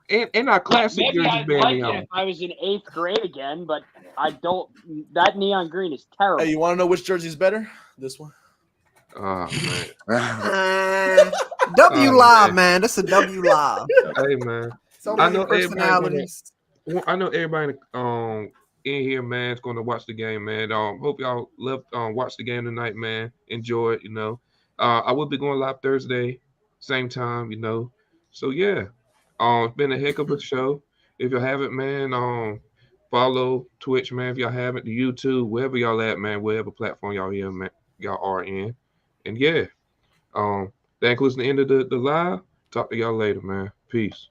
And our classic Maybe jersey I'd better like than it y'all. if I was in 8th grade again, but I don't. That neon green is terrible. Hey, you want to know which jersey's better? This one. Oh man. W Live, man. That's a W Live. Hey man. So I many know personalities. everybody in here, man, is gonna watch the game, man. Hope y'all love watch the game tonight, man. Enjoy it, I will be going live Thursday, same time, So yeah. It's been a heck of a show. If you haven't, man, follow Twitch, man. If y'all haven't, the YouTube, wherever y'all at, man, whatever platform y'all are in. And yeah, that includes the end of the live. Talk to y'all later, man. Peace.